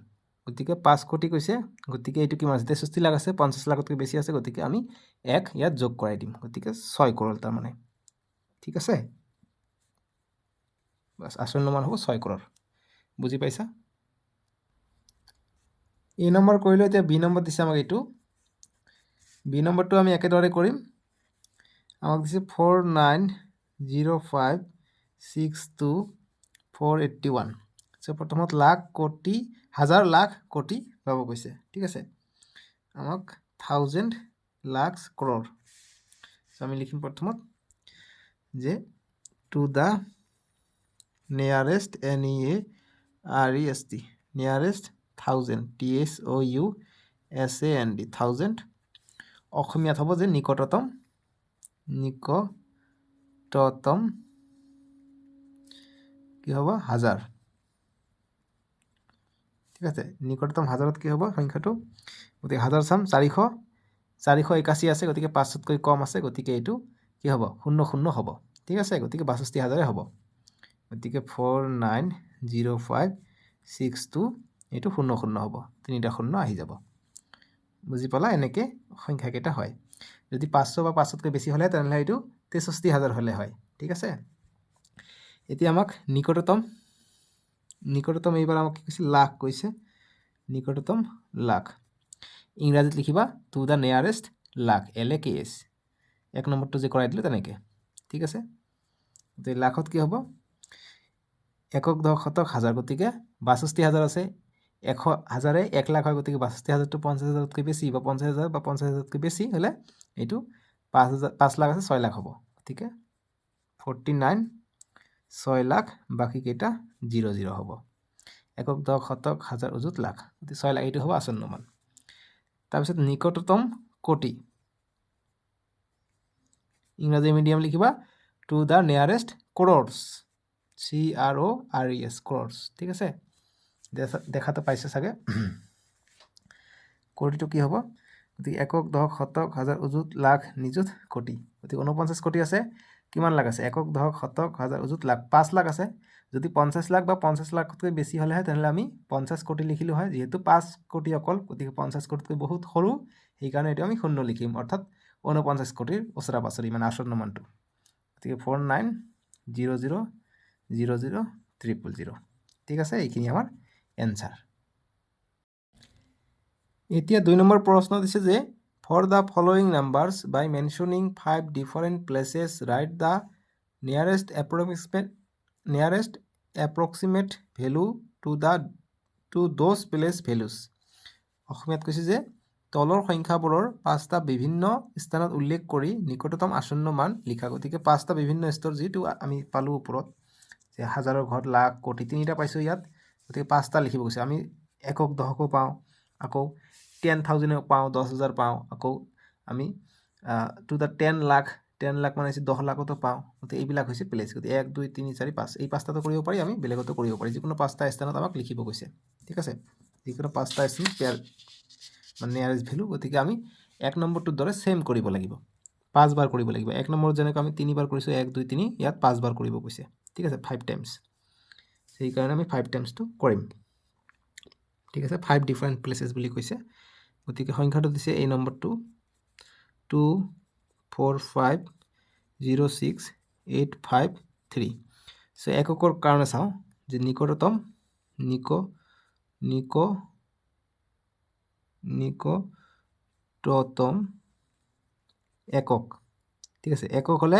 গতিকে 5 কোটি কৈছে গতিকে এইটো কিমান আছে 63 লাখ আছে 50 লাখতকৈ বেছি আছে গতিকে আমি 1 ইয়াত যোগ কৰাই দিম গতিকে 6 কৰোৰ তাৰমানে ঠিক আছে বাছ আসন্ন মান হ'ব 6 কৰোৰ বুজি পাইছা A নম্বৰ কৰিলোঁ এতিয়া B নম্বৰ দিছে আমাক এইটো B নম্বৰটো আমি একেদৰে কৰিম আমাক দিছে 49,05,62,481 চ' প্ৰথমত লাখ কোটি হাজাৰ লাখ কোটি ল'ব কৈছে ঠিক আছে আমাক 1000 লাখ ক্ৰ'ৰ চ' আমি লিখিম প্ৰথমত যে two the nearest NEAREST nearest 1000 THOUSAND 1000 অসমীয়াত হ'ব যে নিকটতম কি হ'ব হাজাৰ ঠিক আছে নিকটতম হাজাৰত কি হ'ব সংখ্যাটো গতিকে হাজাৰ চাম 481 আছে গতিকে 500তকৈ কম আছে গতিকে এইটো কি হ'ব 00 হ'ব ঠিক আছে গতিকে 62,000 হ'ব গতিকে 49,05,62 এইটো 00 হ'ব 3টা 0 আহি যাব বুজি পালা এনেকৈ সংখ্যাকেইটা হয় যদি 500 বা 500তকৈ বেছি হ'লে তেনেহ'লে এইটো 63,000 হ'লে হয় ঠিক আছে এতিয়া আমাক নিকটতম এইবাৰ আমাক কি কৈছে লাখ কৈছে নিকটতম লাখ ইংৰাজীত লিখিবা to the nearest lakh LAKS 1 নম্বৰটো যে কৰাই দিলোঁ তেনেকৈ ঠিক আছে গতিকে লাখত কি হ'ব একক দশক শতক হাজাৰ গতিকে 62,000 আছে 1,000 1 লাখ হয়, গতিকে 62,000টো 50,000তকৈ বেছি বা 50,000 বা 50,000তকৈ বেছি হ'লে এইটো 5 লাখ আছে 6 লাখ হ'ব। গতিকে 49 6 লাখ, বাকীকেইটা 00 হ'ব। একক, দশক, শতক, হাজাৰ, অযুত, লাখ, গতিকে 6 লাখ এইটো হ'ব আসন্ন মান। তাৰপিছত নিকটতম কোটি, ইংৰাজী মিডিয়াম লিখিবা to the nearest crores, CRORES, crores. ঠিক আছে, দেখাটো পাইছে চাগে। কোটিটো কি হ'ব? গতিকে একক, দশক, শতক, হাজাৰ, অযুত, লাখ, নিযুত, কোটি। গতিকে 49 কোটি আছে, কিমান লাখ আছে? একক, দশক, শতক, হাজাৰ, অযুত, লাখ, 5 লাখ আছে। যদি 50 লাখ বা 50 লাখতকৈ বেছি হ'লেহে তেনেহ'লে আমি 50 কোটি লিখিলোঁ হয়। যিহেতু 5 কোটি অকল, গতিকে 50 কোটিতকৈ বহুত সৰু, সেইকাৰণে এইটো আমি শূন্য লিখিম, অৰ্থাৎ 49 কোটিৰ ওচৰা পাচলি, মানে আসন্ন মানটো। গতিকে 49,00,00,000,000। ঠিক আছে, এইখিনি আমাৰ এনচাৰ। এতিয়া 2 নম্বৰ প্ৰশ্ন দিছে যে for the following numbers by mentioning 5 different places write the nearest approximate value to those place values. অসমীয়াত কৈছে যে তলৰ সংখ্যাবোৰৰ 5টা বিভিন্ন স্থানত উল্লেখ কৰি নিকটতম আসন্ন মান লিখা। গতিকে 5টা বিভিন্ন স্তৰ, যিটো আমি পালোঁ ওপৰত যে হাজাৰৰ ঘৰত, লাখ, কোটি, 3টা পাইছোঁ ইয়াত, গতিকে 5টা লিখিব গৈছে। আমি একক, দশকো পাওঁ, আকৌ 10,000 পাওঁ, 10,000 পাওঁ, আকৌ আমি টু দ্য 10 লাখ মানে হৈছে 10 লাখতো পাওঁ। গতিকে এইবিলাক হৈছে প্লেচ। গতিকে 1 2 3 4 5 এই 5টাতো কৰিব পাৰি, আমি বেলেগতো কৰিব পাৰি, যিকোনো 5টা স্থানত আমাক লিখিব কৈছে। ঠিক আছে, যিকোনো 5টা স্থান মানে নিয়াৰেষ্ট ভেলু। গতিকে আমি 1 নম্বৰটোৰ দৰে ছেম কৰিব লাগিব, 5 বাৰ কৰিব লাগিব। 1 নম্বৰত যেনেকৈ আমি 3 বাৰ কৰিছোঁ, 1 2 3, ইয়াত 5 বাৰ কৰিব কৈছে। ঠিক আছে, 5 টাইমছ, সেইকাৰণে আমি 5 টাইমছটো কৰিম। ঠিক আছে, 5 ডিফাৰেণ্ট প্লেচেছ বুলি কৈছে। গতিকে সংখ্যাটো দিছে এই নম্বৰটো 24506,853। চ' এককৰ কাৰণে চাওঁ যে নিকটতম একক। ঠিক আছে, একক হ'লে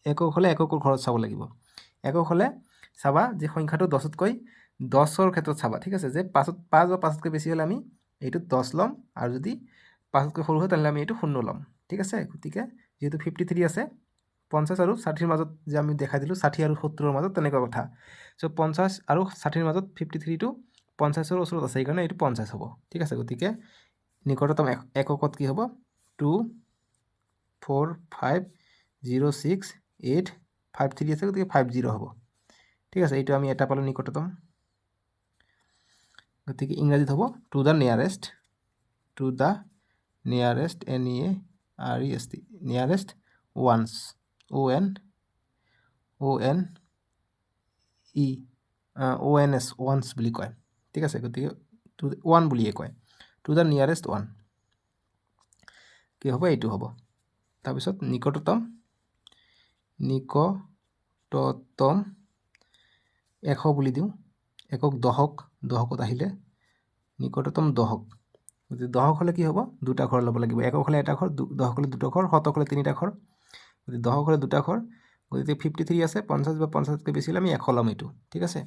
এককৰ ঘৰত চাব লাগিব। একক হ'লে চাবা যে সংখ্যাটো 10তকৈ 10ৰ ক্ষেত্ৰত চাবা। ঠিক আছে, যে 5 বা 5তকৈ বেছি হ'লে আমি এইটোত 10 ল'ম, আৰু যদি 5তকৈ সৰু হয় তেনেহ'লে আমি এইটো 0 ল'ম। ঠিক আছে, গতিকে যিহেতু 53 আছে, 50 আৰু 60ৰ মাজত যে আমি দেখাই দিলোঁ, 60 আৰু 70ৰ মাজত, তেনেকুৱা কথা। চ' 50 আৰু 60ৰ মাজত 53টো 50ৰ ওচৰত আছে, সেইকাৰণে এইটো 50 হ'ব। ঠিক আছে, গতিকে নিকটতম এককত কি হ'ব? 24506,853 আছে, গতিকে 50 হ'ব। ঠিক আছে, এইটো আমি এটা পালোঁ নিকটতম। গতিকে ইংৰাজীত হ'ব two the nearest, NEAREST, nearest ওৱানছ, ONS, ওৱানছ বুলি কয়। ঠিক আছে, গতিকে ওৱান বুলিয়ে কয়, টু দ্য নিয়াৰেষ্ট ওৱান। কি হ'ব? এইটো হ'ব। তাৰপিছত নিকটতম 100 বুলি দিওঁ। একক, দশকত আহিলে নিকটতম দশক। গতিকে দশক হ'লে কি হ'ব? 2টা ঘৰ ল'ব লাগিব। একক হ'লে এটা ঘৰ, দশক হ'লে 2টা ঘৰ, শতক হ'লে 3টা ঘৰ। গতিকে দশক হ'লে 2টা ঘৰ, গতিকে 53 আছে, 50 বা 50তকৈ বেছি হ'লে আমি 100 ল'ম এইটো। ঠিক আছে,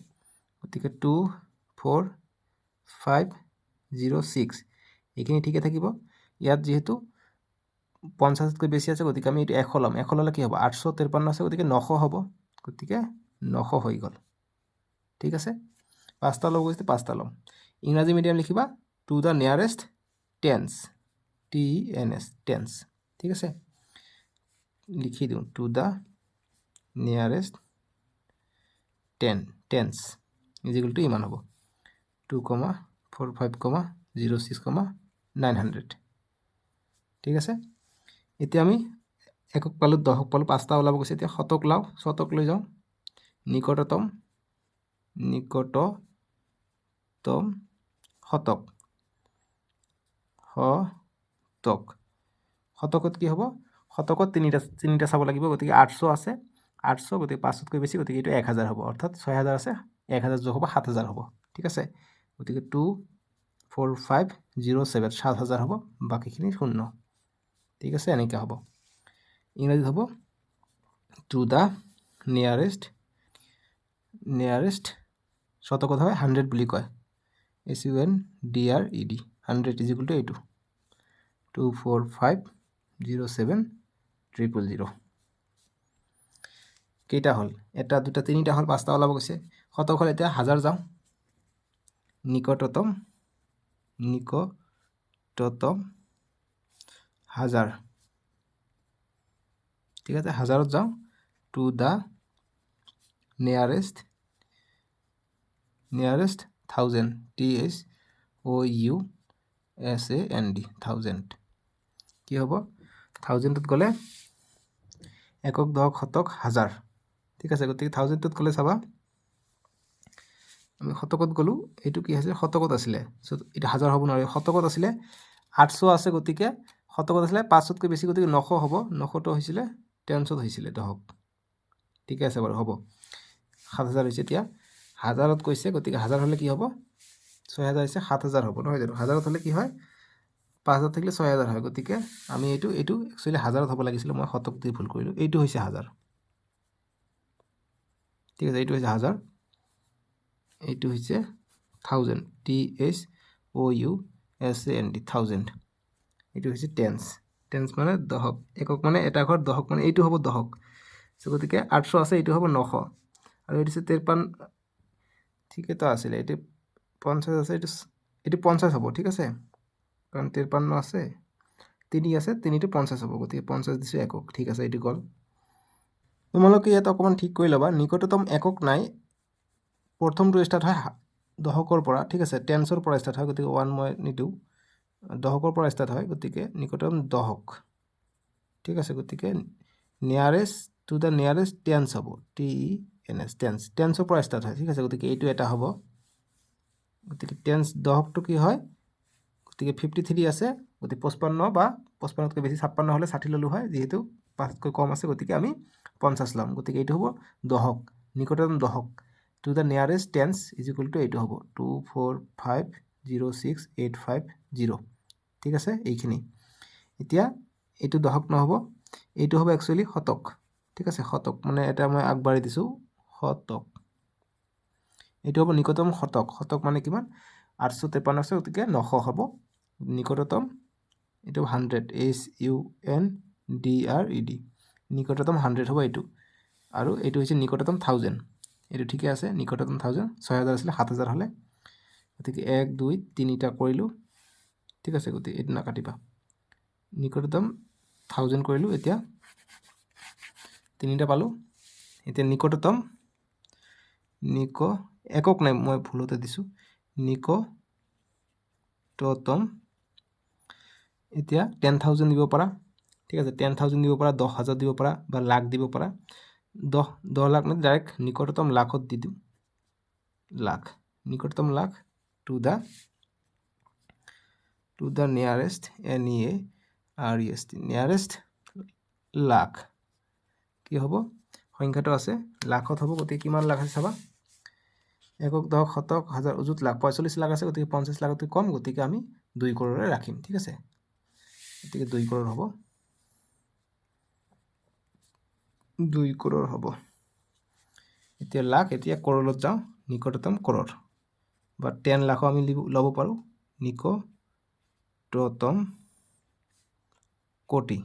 গতিকে 24506 এইখিনি ঠিকে থাকিব। ইয়াত যিহেতু 50তকৈ বেছি আছে, গতিকে আমি এইটো 100 ল'ম। 100 ল'লে কি হ'ব? 853 আছে, গতিকে 900 হ'ব। গতিকে 900 হৈ গ'ল। ঠিক আছে, 5টা ল'ব গৈছে, 5টা ল'ম। ইংৰাজী মিডিয়াম লিখিবা to the nearest tens, TENS, tens. ঠিক আছে, লিখি দিওঁ to the nearest tens is equal to ইমান হ'ব 2,45,06,900। ঠিক আছে, এতিয়া আমি একক পালোঁ, দশক পালোঁ, 5টা ওলাব গৈছে। এতিয়া শতক লাওঁ, শতক লৈ যাওঁ। নিকটতম শতক, শতকত কি হ'ব? শতকত তিনিটা চাব লাগিব। গতিকে 800 আছে, 800, গতিকে 5তকৈ বেছি, গতিকে এইটো 1000 হ'ব। অৰ্থাৎ 6000 আছে, 1000 যোগ হ'ব 7000 হ'ব। ঠিক আছে, গতিকে 24507, 7000 হ'ব, বাকীখিনি 0। ঠিক আছে, এনেকৈ হ'ব। ইংৰাজীত হ'ব টু দ্য নিয়াৰেষ্ট, শতকত হয় 100 বুলি কয়। SUNDRED 100 = এইটো 2450700 কেইটা হ'ল এটা দুটা তিনিটা হ'ল পাঁচটা ওলাব গৈছে শতক হ'ল এতিয়া হাজাৰ যাওঁ নিকটতম হাজাৰ ঠিক আছে হাজাৰত যাওঁ টু দা নিয়ারেস্ট 1000 THOUSAND 1000 কি হ'ব 1000ত গ'লে একক দশক শতক হাজাৰ ঠিক আছে গতিকে 1000ত গ'লে চাবা আমি শতকত গ'লো এইটো কি আছে শতকত আছিলে এটা হাজাৰ হ'ব নোৱাৰে শতকত আছিলে 800 আছে গতিকে শতকত আছিলে 500তকৈ বেছি গতিকে 900 হ'ব 900 টো হৈছিলে টেন্সত হৈছিলে দশক ঠিক আছে বাৰু হ'ব 7000 হৈছে এতিয়া হাজাৰত কৈছে গতিকে হাজাৰ হলে কি হ'ব 6000 হৈছে 7000 হ'ব নহয় জানো হাজাৰত হলে কি হয় 5000 থাকিলে 6000 হয় গতিকে আমি এইটো একচুয়ালি হাজাৰত হ'ব লাগিছিল মই শতক দি ভুল কৰিলো এইটো হৈছে হাজাৰ ঠিক আছে এইটো হৈছে হাজাৰ এইটো হৈছে 1000 THOUSAND 1000 এইটো হৈছে টেন্স মানে দশক একক মানে এটা ঘৰ দশক মানে এইটো হ'ব দশক সো গতিকে 800 আছে এইটো হ'ব 900 আৰু এইটো 53 ঠিকতো আছিল এইটো 50 আছে এইটো 50 হ'ব ঠিক আছে কাৰণ 53 আছে 3 আছে 3 টো 50 হ'ব গতিকে 50 দিছো একক ঠিক আছে এইটো গল তোমালোকে ইয়াত অকমান ঠিক কৰি লবা নিকটতম একক নাই প্ৰথমটো স্টাৰ্ট হয় দশকৰ পৰা ঠিক আছে টেন্সৰ পৰা স্টাৰ্ট হয় গতিকে 1 মই নিদু দশকৰ পৰা স্টাৰ্ট হয় গতিকে নিকটতম দশক ঠিক আছে গতিকে নিয়াৰেস্ট টু দা নিয়াৰেস্ট টেন্স হ'ব TENS টেন্সৰ পৰা স্টাৰ্ট হয় ঠিক আছে গতিকে এইটো এটা হ'ব গতিকে টেন্স দশকটো কি হয় গতিকে 53 আছে গতিকে 55 বা 55তকৈ বেছি 56 হলে 60 ললো হয় যেহেতু 5তকৈ কম আছে গতিকে আমি 50 লম গতিকে এইটো হ'ব দশক নিকটতম দশক টু দা নিয়ারেস্ট টেন্স = এইটো হ'ব 2450685 ঠিক আছে এইখিনি এতিয়া এইটো দশক নহব এইটো হ'ব একচুয়ালি শতক ঠিক আছে শতক মানে এটা মই আগবাঢ়ি দিছো শতক এইটো হ'ব নিকটতম শতক শতক মানে কিমান 853 আছে গতিকে 900 হ'ব নিকটতম এইটো 100 SUNDRED নিকটতম 100 হ'ব এইটো আৰু এইটো হৈছে নিকটতম 1000 এইটো ঠিকে আছে নিকটতম 1000 6000 আছিল 7000 হলে গতিকে 1 2 3টা কৰিলো ঠিক আছে গতিকে এইটো না কাটিবা নিকটতম 1000 কৰিলো এতিয়া 3টা পালো এতিয়া নিকটতম একক নাই মই ভুলতে দিছো নিকটতম এতিয়া 10000 দিব পাৰা ঠিক আছে 10000 দিব পাৰা 10000 দিব পাৰা বা লাখ দিব পাৰা 10 লাখ মানে ডাইৰেক্ট নিকটতম লাখত দি দিও লাখ নিকটতম lakh to the nearest NEAREST nearest lakh কি হ'ব সংখ্যাটো আছে লাখত হ'ব গতিকে কিমান লাখ আছে চাবা একক দশক শতক হাজাৰ অযুত লাখ 45 লাখ আছে গতিকে 50 লাখতকৈ কম গতিকে আমি 2 কৰোৰে ৰাখিম ঠিক আছে গতিকে 2 কৰোৰ হ'ব 2 কৰোৰ হ'ব এতিয়া লাখ এতিয়া কৰোৰত যাওঁ নিকটতম কৰোৰ বা 10 লাখ আমি লব পাৰো নিকটতম কোটি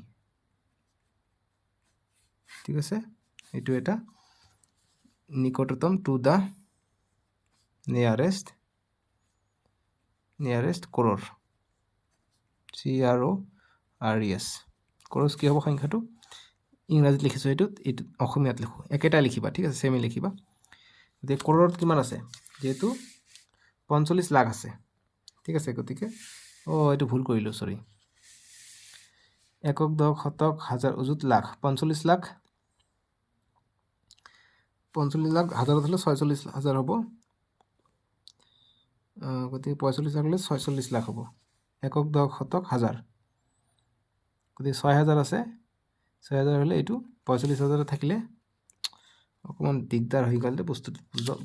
ঠিক আছে এইটো এটা নিকটতম to the নিয়াৰেস্ট crore CRORES crore কি হ'ব সংখ্যাটো ইংৰাজীত লিখিছো এইটো অসমীয়াত লিখো একেটা লিখিবা ঠিক আছে সেমি লিখিবা গতিকে কৰোৰত কিমান আছে যেহেতু 45 লাখ আছে ঠিক আছে গতিকে এইটো ভুল কৰিলো সৰি একক দশক শতক হাজাৰ অযুত লাখ 45 লাখ হাজাৰত হলে 46000 হ'ব গতিকে 45 লাখ হলে 46 লাখ হ'ব একক দশক শতক হাজাৰ গতিকে 6000 আছে 6000 হলে এইটো 45000 থাকিলে অকমান দিগদাৰ হৈ গ'ল বস্তুটো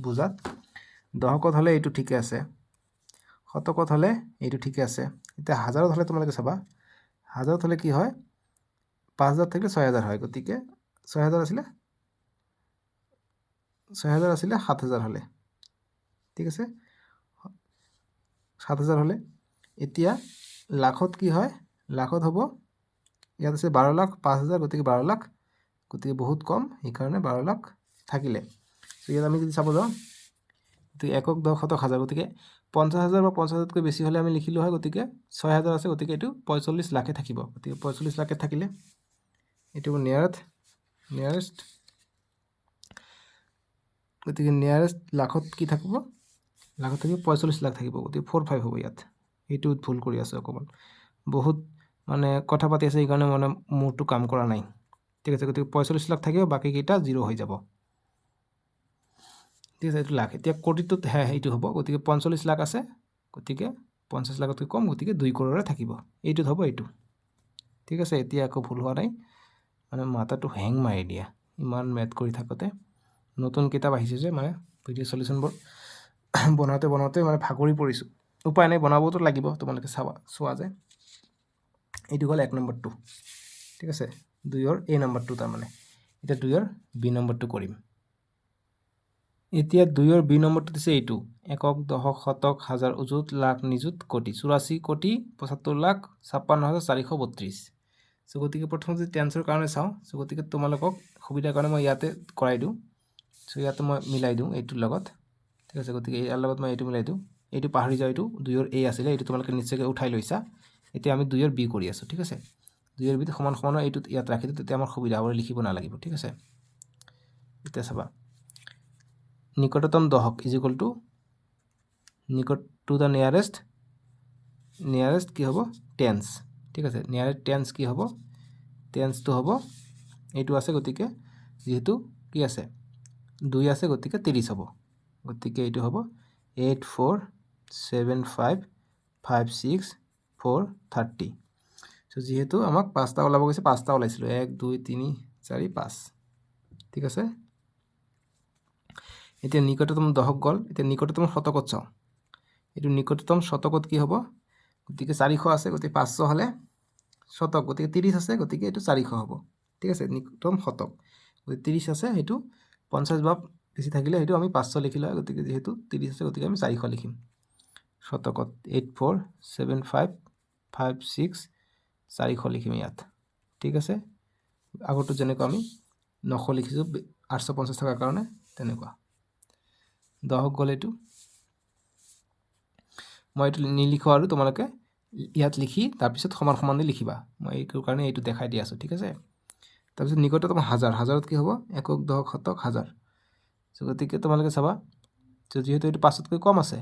বুজাত দশকত হলে এইটো ঠিকে আছে শতকত হলে এইটো ঠিকে আছে এতিয়া হাজাৰত হলে তোমালোকে চাবা হাজাৰত হলে কি হয় 5000 থাকিলে 6000 হয় গতিকে 6000 আছিলে 7000 হলে ঠিক আছে 7,000 হ'লে এতিয়া লাখত কি হয় লাখত হ'ব ইয়াত আছে 12 লাখ 5,000 গতিকে 12 লাখ গতিকে বহুত কম সেইকাৰণে 12 লাখ থাকিলে ইয়াত আমি যদি চাব যাওঁ গতিকে একক দশক শতক হাজাৰ গতিকে 50,000 বা 50,000তকৈ বেছি হ'লে আমি লিখিলোঁ হয় গতিকে 6,000 আছে গতিকে এইটো 45 লাখে থাকিব গতিকে 45 লাখে থাকিলে এইটো নিয়াৰেষ্ট গতিকে নিয়াৰেষ্ট লাখত কি থাকিব লাখত থাকিব 45 লাখ থাকিব গতিকে 45 হ'ব ইয়াত এইটো ভুল কৰি আছে অকণমান বহুত মানে কথা পাতি আছে এইকাৰণে মানে মোৰটো কাম কৰা নাই ঠিক আছে গতিকে 45 লাখ থাকিব বাকীকেইটা 0 হৈ যাব ঠিক আছে এইটো লাখ এতিয়া কোটিটোত এইটো হ'ব গতিকে 45 লাখ আছে গতিকে 50 লাখতকৈ কম গতিকে 2 কৰোৰে থাকিব এইটোত হ'ব এইটো ঠিক আছে এতিয়া একো ভুল হোৱা নাই মানে মাথাটো হেং মাৰি দিয়া ইমান মেথ কৰি থাকোঁতে নতুন কিতাপ আহিছে যে মানে ভিডিঅ' সলিউশ্যনবোৰ বনাওঁতে মানে ভাগৰি পৰিছোঁ উপায় নাই বনাবতো লাগিব তোমালোকে চোৱা যে এইটো হ'ল 1 নম্বৰটো ঠিক আছে 2ৰ A নম্বৰটো তাৰমানে এতিয়া 2ৰ B নম্বৰটো কৰিম এতিয়া 2ৰ B নম্বৰটো দিছে এইটো একক দশক শতক হাজাৰ অযুত লাখ নিযুত কোটি 84 কোটি 75 লাখ 56,432 সো গতিকে প্ৰথম যদি টেন্সৰ কাৰণে চাওঁ সো গতিকে তোমালোকক সুবিধাৰ কাৰণে মই ইয়াতে কৰাই দিওঁ সো ইয়াতে মই মিলাই দিওঁ এইটোৰ লগত ঠিক আছে গতিকে ইয়াৰ লগত মই এইটো মিলাই দিওঁ এইটো পাহৰি যাওঁ এইটো 2ৰ A আছিলে এইটো তোমালোকে নিশ্চয়কৈ উঠাই লৈছা এতিয়া আমি 2ৰ B কৰি আছোঁ ঠিক আছে 2ৰ B সমান সমান এইটো ইয়াত ৰাখি দিওঁ তেতিয়া আমাৰ সুবিধা হ'ব লিখিব নালাগিব ঠিক আছে এতিয়া চাবা নিকটতম দশক ইজ ইকুয়াল টু নিকট টু দ্য নিয়ারেস্ট কি হ'ব টেন্স ঠিক আছে নিয়ারেস্ট টেন্স কি হ'ব টেন্সটো হ'ব এইটো আছে গতিকে যেহেতু কি আছে 2 আছে গতিকে 30 হ'ব গতিকে এইটো হ'ব 8 4 7 5 5 6 4 30 সো যেহেতু আমাক 5টা ওলাব গৈছে 5টা ওলাইছিল 1 2 3 4 5 ঠিক আছে এতিয়া নিকটতম দশক গ'ল এতিয়া নিকটতম শতকত চাওঁ এইটো নিকটতম শতকত কি হ'ব গতিকে 400 আছে গতিকে 500 হ'লে শতক গতিকে 30 আছে গতিকে এইটো 400 হ'ব ঠিক আছে নিকটতম শতক গতিকে 30 আছে সেইটো 50 বা বেছি থাকিলে সেইটো আমি 500 লিখিলো গতিকে যেহেতু 30 আছে গতিকে আমি 400 লিখিম শতকত 8 4 7 5 5 6 400 লিখিম ইয়াত ঠিক আছে আগতো যেনেকৈ আমি 900 লিখিছোঁ 850 থকাৰ কাৰণে তেনেকুৱা দশক গ'ল এইটো মই এইটো নিলিখো আৰু তোমালোকে ইয়াত লিখি তাৰপিছত সমান সমানে লিখিবা মই এইটোৰ কাৰণে এইটো দেখাই দি আছোঁ ঠিক আছে তাৰপিছত নিকটতম হাজাৰত কি হ'ব একক দশক শতক হাজাৰ সো গতিকে তোমালোকে চাবা যেহেতু এইটো 5তকৈ কম আছে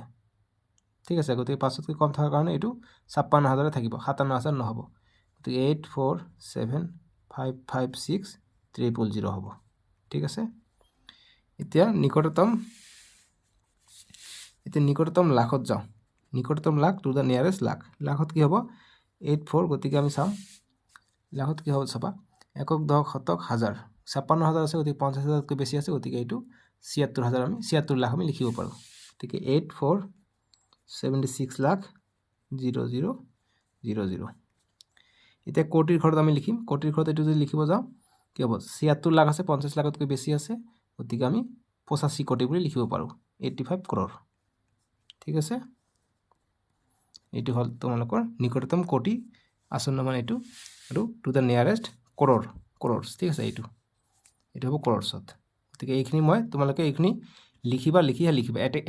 ঠিক আছে গতিকে 5তকৈ কম থকাৰ কাৰণে এইটো 56,000 থাকিব 57,000 নহ'ব গতিকে 8 4 7 5 5 6 000 হ'ব ঠিক আছে এতিয়া নিকটতম লাখত যাওঁ নিকটতম lakh to the nearest lakh লাখত কি হ'ব 8 4 গতিকে আমি চাম লাখত কি হ'ব চাবা একক দশক শতক হাজাৰ 56,000 আছে গতিকে 50,000তকৈ বেছি আছে গতিকে এইটো 76,000 আমি 76 লাখ আমি লিখিব পাৰোঁ গতিকে 8 4 76 লাখ 0000 এতিয়া কোটিৰ ঘৰত আমি লিখিম কোটিৰ ঘৰত এইটো যদি লিখিব যাওঁ কি হ'ব 76 লাখ আছে 50 লাখতকৈ বেছি আছে গতিকে আমি 85 কোটি বুলি লিখিব পাৰোঁ 85 crore ঠিক আছে এইটো হ'ল তোমালোকৰ নিকটতম কোটি আসন্ন মান এইটো আৰু টু দ্য নিয়াৰেষ্ট crores ঠিক আছে এইটো হ'ব crores গতিকে এইখিনি মই তোমালোকে এইখিনি লিখিবা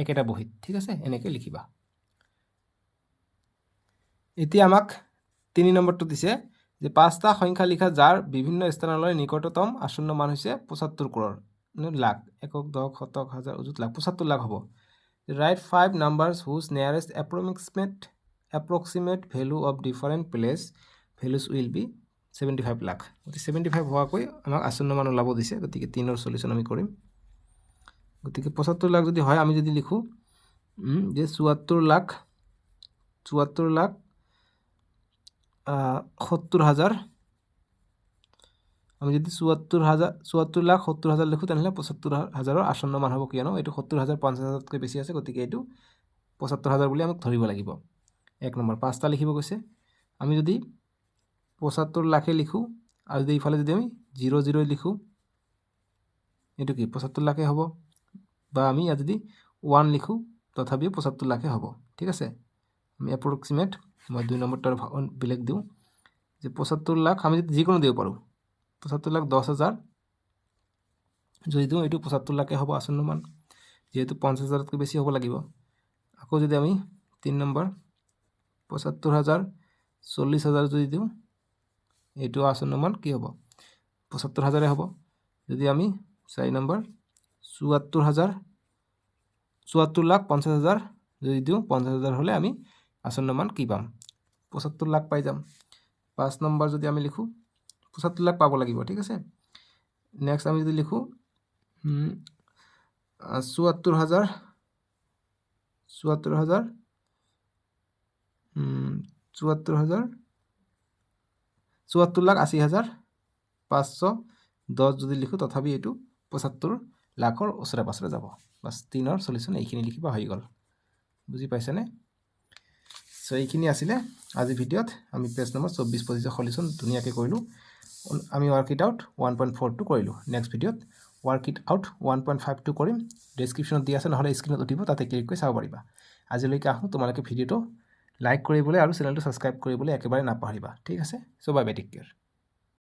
একেটা বহিত ঠিক আছে এনেকৈ লিখিবা এতিয়া আমাক 3 নম্বৰটো দিছে যে 5টা সংখ্যা লিখা যাৰ বিভিন্ন স্থানলৈ নিকটতম আসন্ন মান হৈছে 75 crore লাখ একক দশক শতক হাজাৰ অযুত লাখ 75 লাখ হ'ব write 5 numbers whose nearest approximate value of different place values will be 75 lakh গতিকে 75 হোৱাকৈ আমাক আসন্ন মান ওলাব দিছে গতিকে 3ৰ সলিউশন আমি কৰিম গতিকে 75 লাখ যদি হয় আমি যদি লিখো যে 74 লাখ 70 হাজাৰ আমি যদি 74 লাখ 70 হাজাৰ লিখোঁ তেনেহ'লে 75,000ৰ আসন্ন মান হ'ব কিয়নো এইটো 70,000 50,000তকৈ বেছি আছে গতিকে এইটো 75,000 বুলি আমাক ধৰিব লাগিব 1 নম্বৰ 5টা লিখিব কৈছে আমি যদি 75 লাখে লিখোঁ আৰু যদি ইফালে যদি আমি 00 লিখোঁ এইটো কি 75 লাখে হ'ব বা আমি ইয়াত যদি 1 লিখোঁ তথাপিও 75 লাখে হ'ব ঠিক আছে আমি এপ্ৰক্সিমেট মই 2 নম্বৰটাৰ বেলেগ দিওঁ যে 75 লাখ আমি যিকোনো দিব পাৰোঁ 75 লাখ 10,000 যদি দিওঁ এইটো 75 লাখে হ'ব আসন্ন মান যেহেতু 50,000তকৈ বেছি হ'ব লাগিব আকৌ যদি আমি 3 নম্বৰ 75,000 40,000 যদি দিওঁ এইটো আসন্ন মান কি হ'ব 75,000 হ'ব যদি আমি 4 নম্বৰ 74 লাখ 50,000 যদি দিওঁ 50,000 হ'লে আমি আসন্ন মান কি পাম 75 লাখ পাই যাম 5 নম্বৰ যদি আমি লিখোঁ 75 লাখ পাব লাগিব ঠিক আছে নেক্সট আমি যদি লিখোঁ 74,000 লাখ 80,000 510 যদি লিখোঁ তথাপি এইটো 75 লাখৰ ওচৰে পাছৰে যাব বাছ 3ৰ সলিউশ্যন এইখিনি লিখিবা হৈ গ'ল বুজি পাইছেনে সো এইখিনি আছিলে আজি ভিডিঅ'ত আমি পেজ নম্বৰ 24-25 সলিউশ্যন ধুনীয়াকৈ কৰিলোঁ আমি ৱৰ্ক ইট আউট 1.4টো কৰিলোঁ নেক্সট ভিডিঅ'ত ৱৰ্ক ইট আউট 1.5টো কৰিম ডেছক্ৰিপশ্যনত দি আছে নহ'লে স্ক্ৰীনত উঠিব তাতে ক্লিক কৰি চাব পাৰিবা আজিলৈকে আহোঁ তোমালোকে ভিডিঅ'টো লাইক কৰিবলৈ আৰু চেনেলটো ছাবস্ক্ৰাইব কৰিবলৈ একেবাৰে নাপাহৰিবা ঠিক আছে so bye bye take care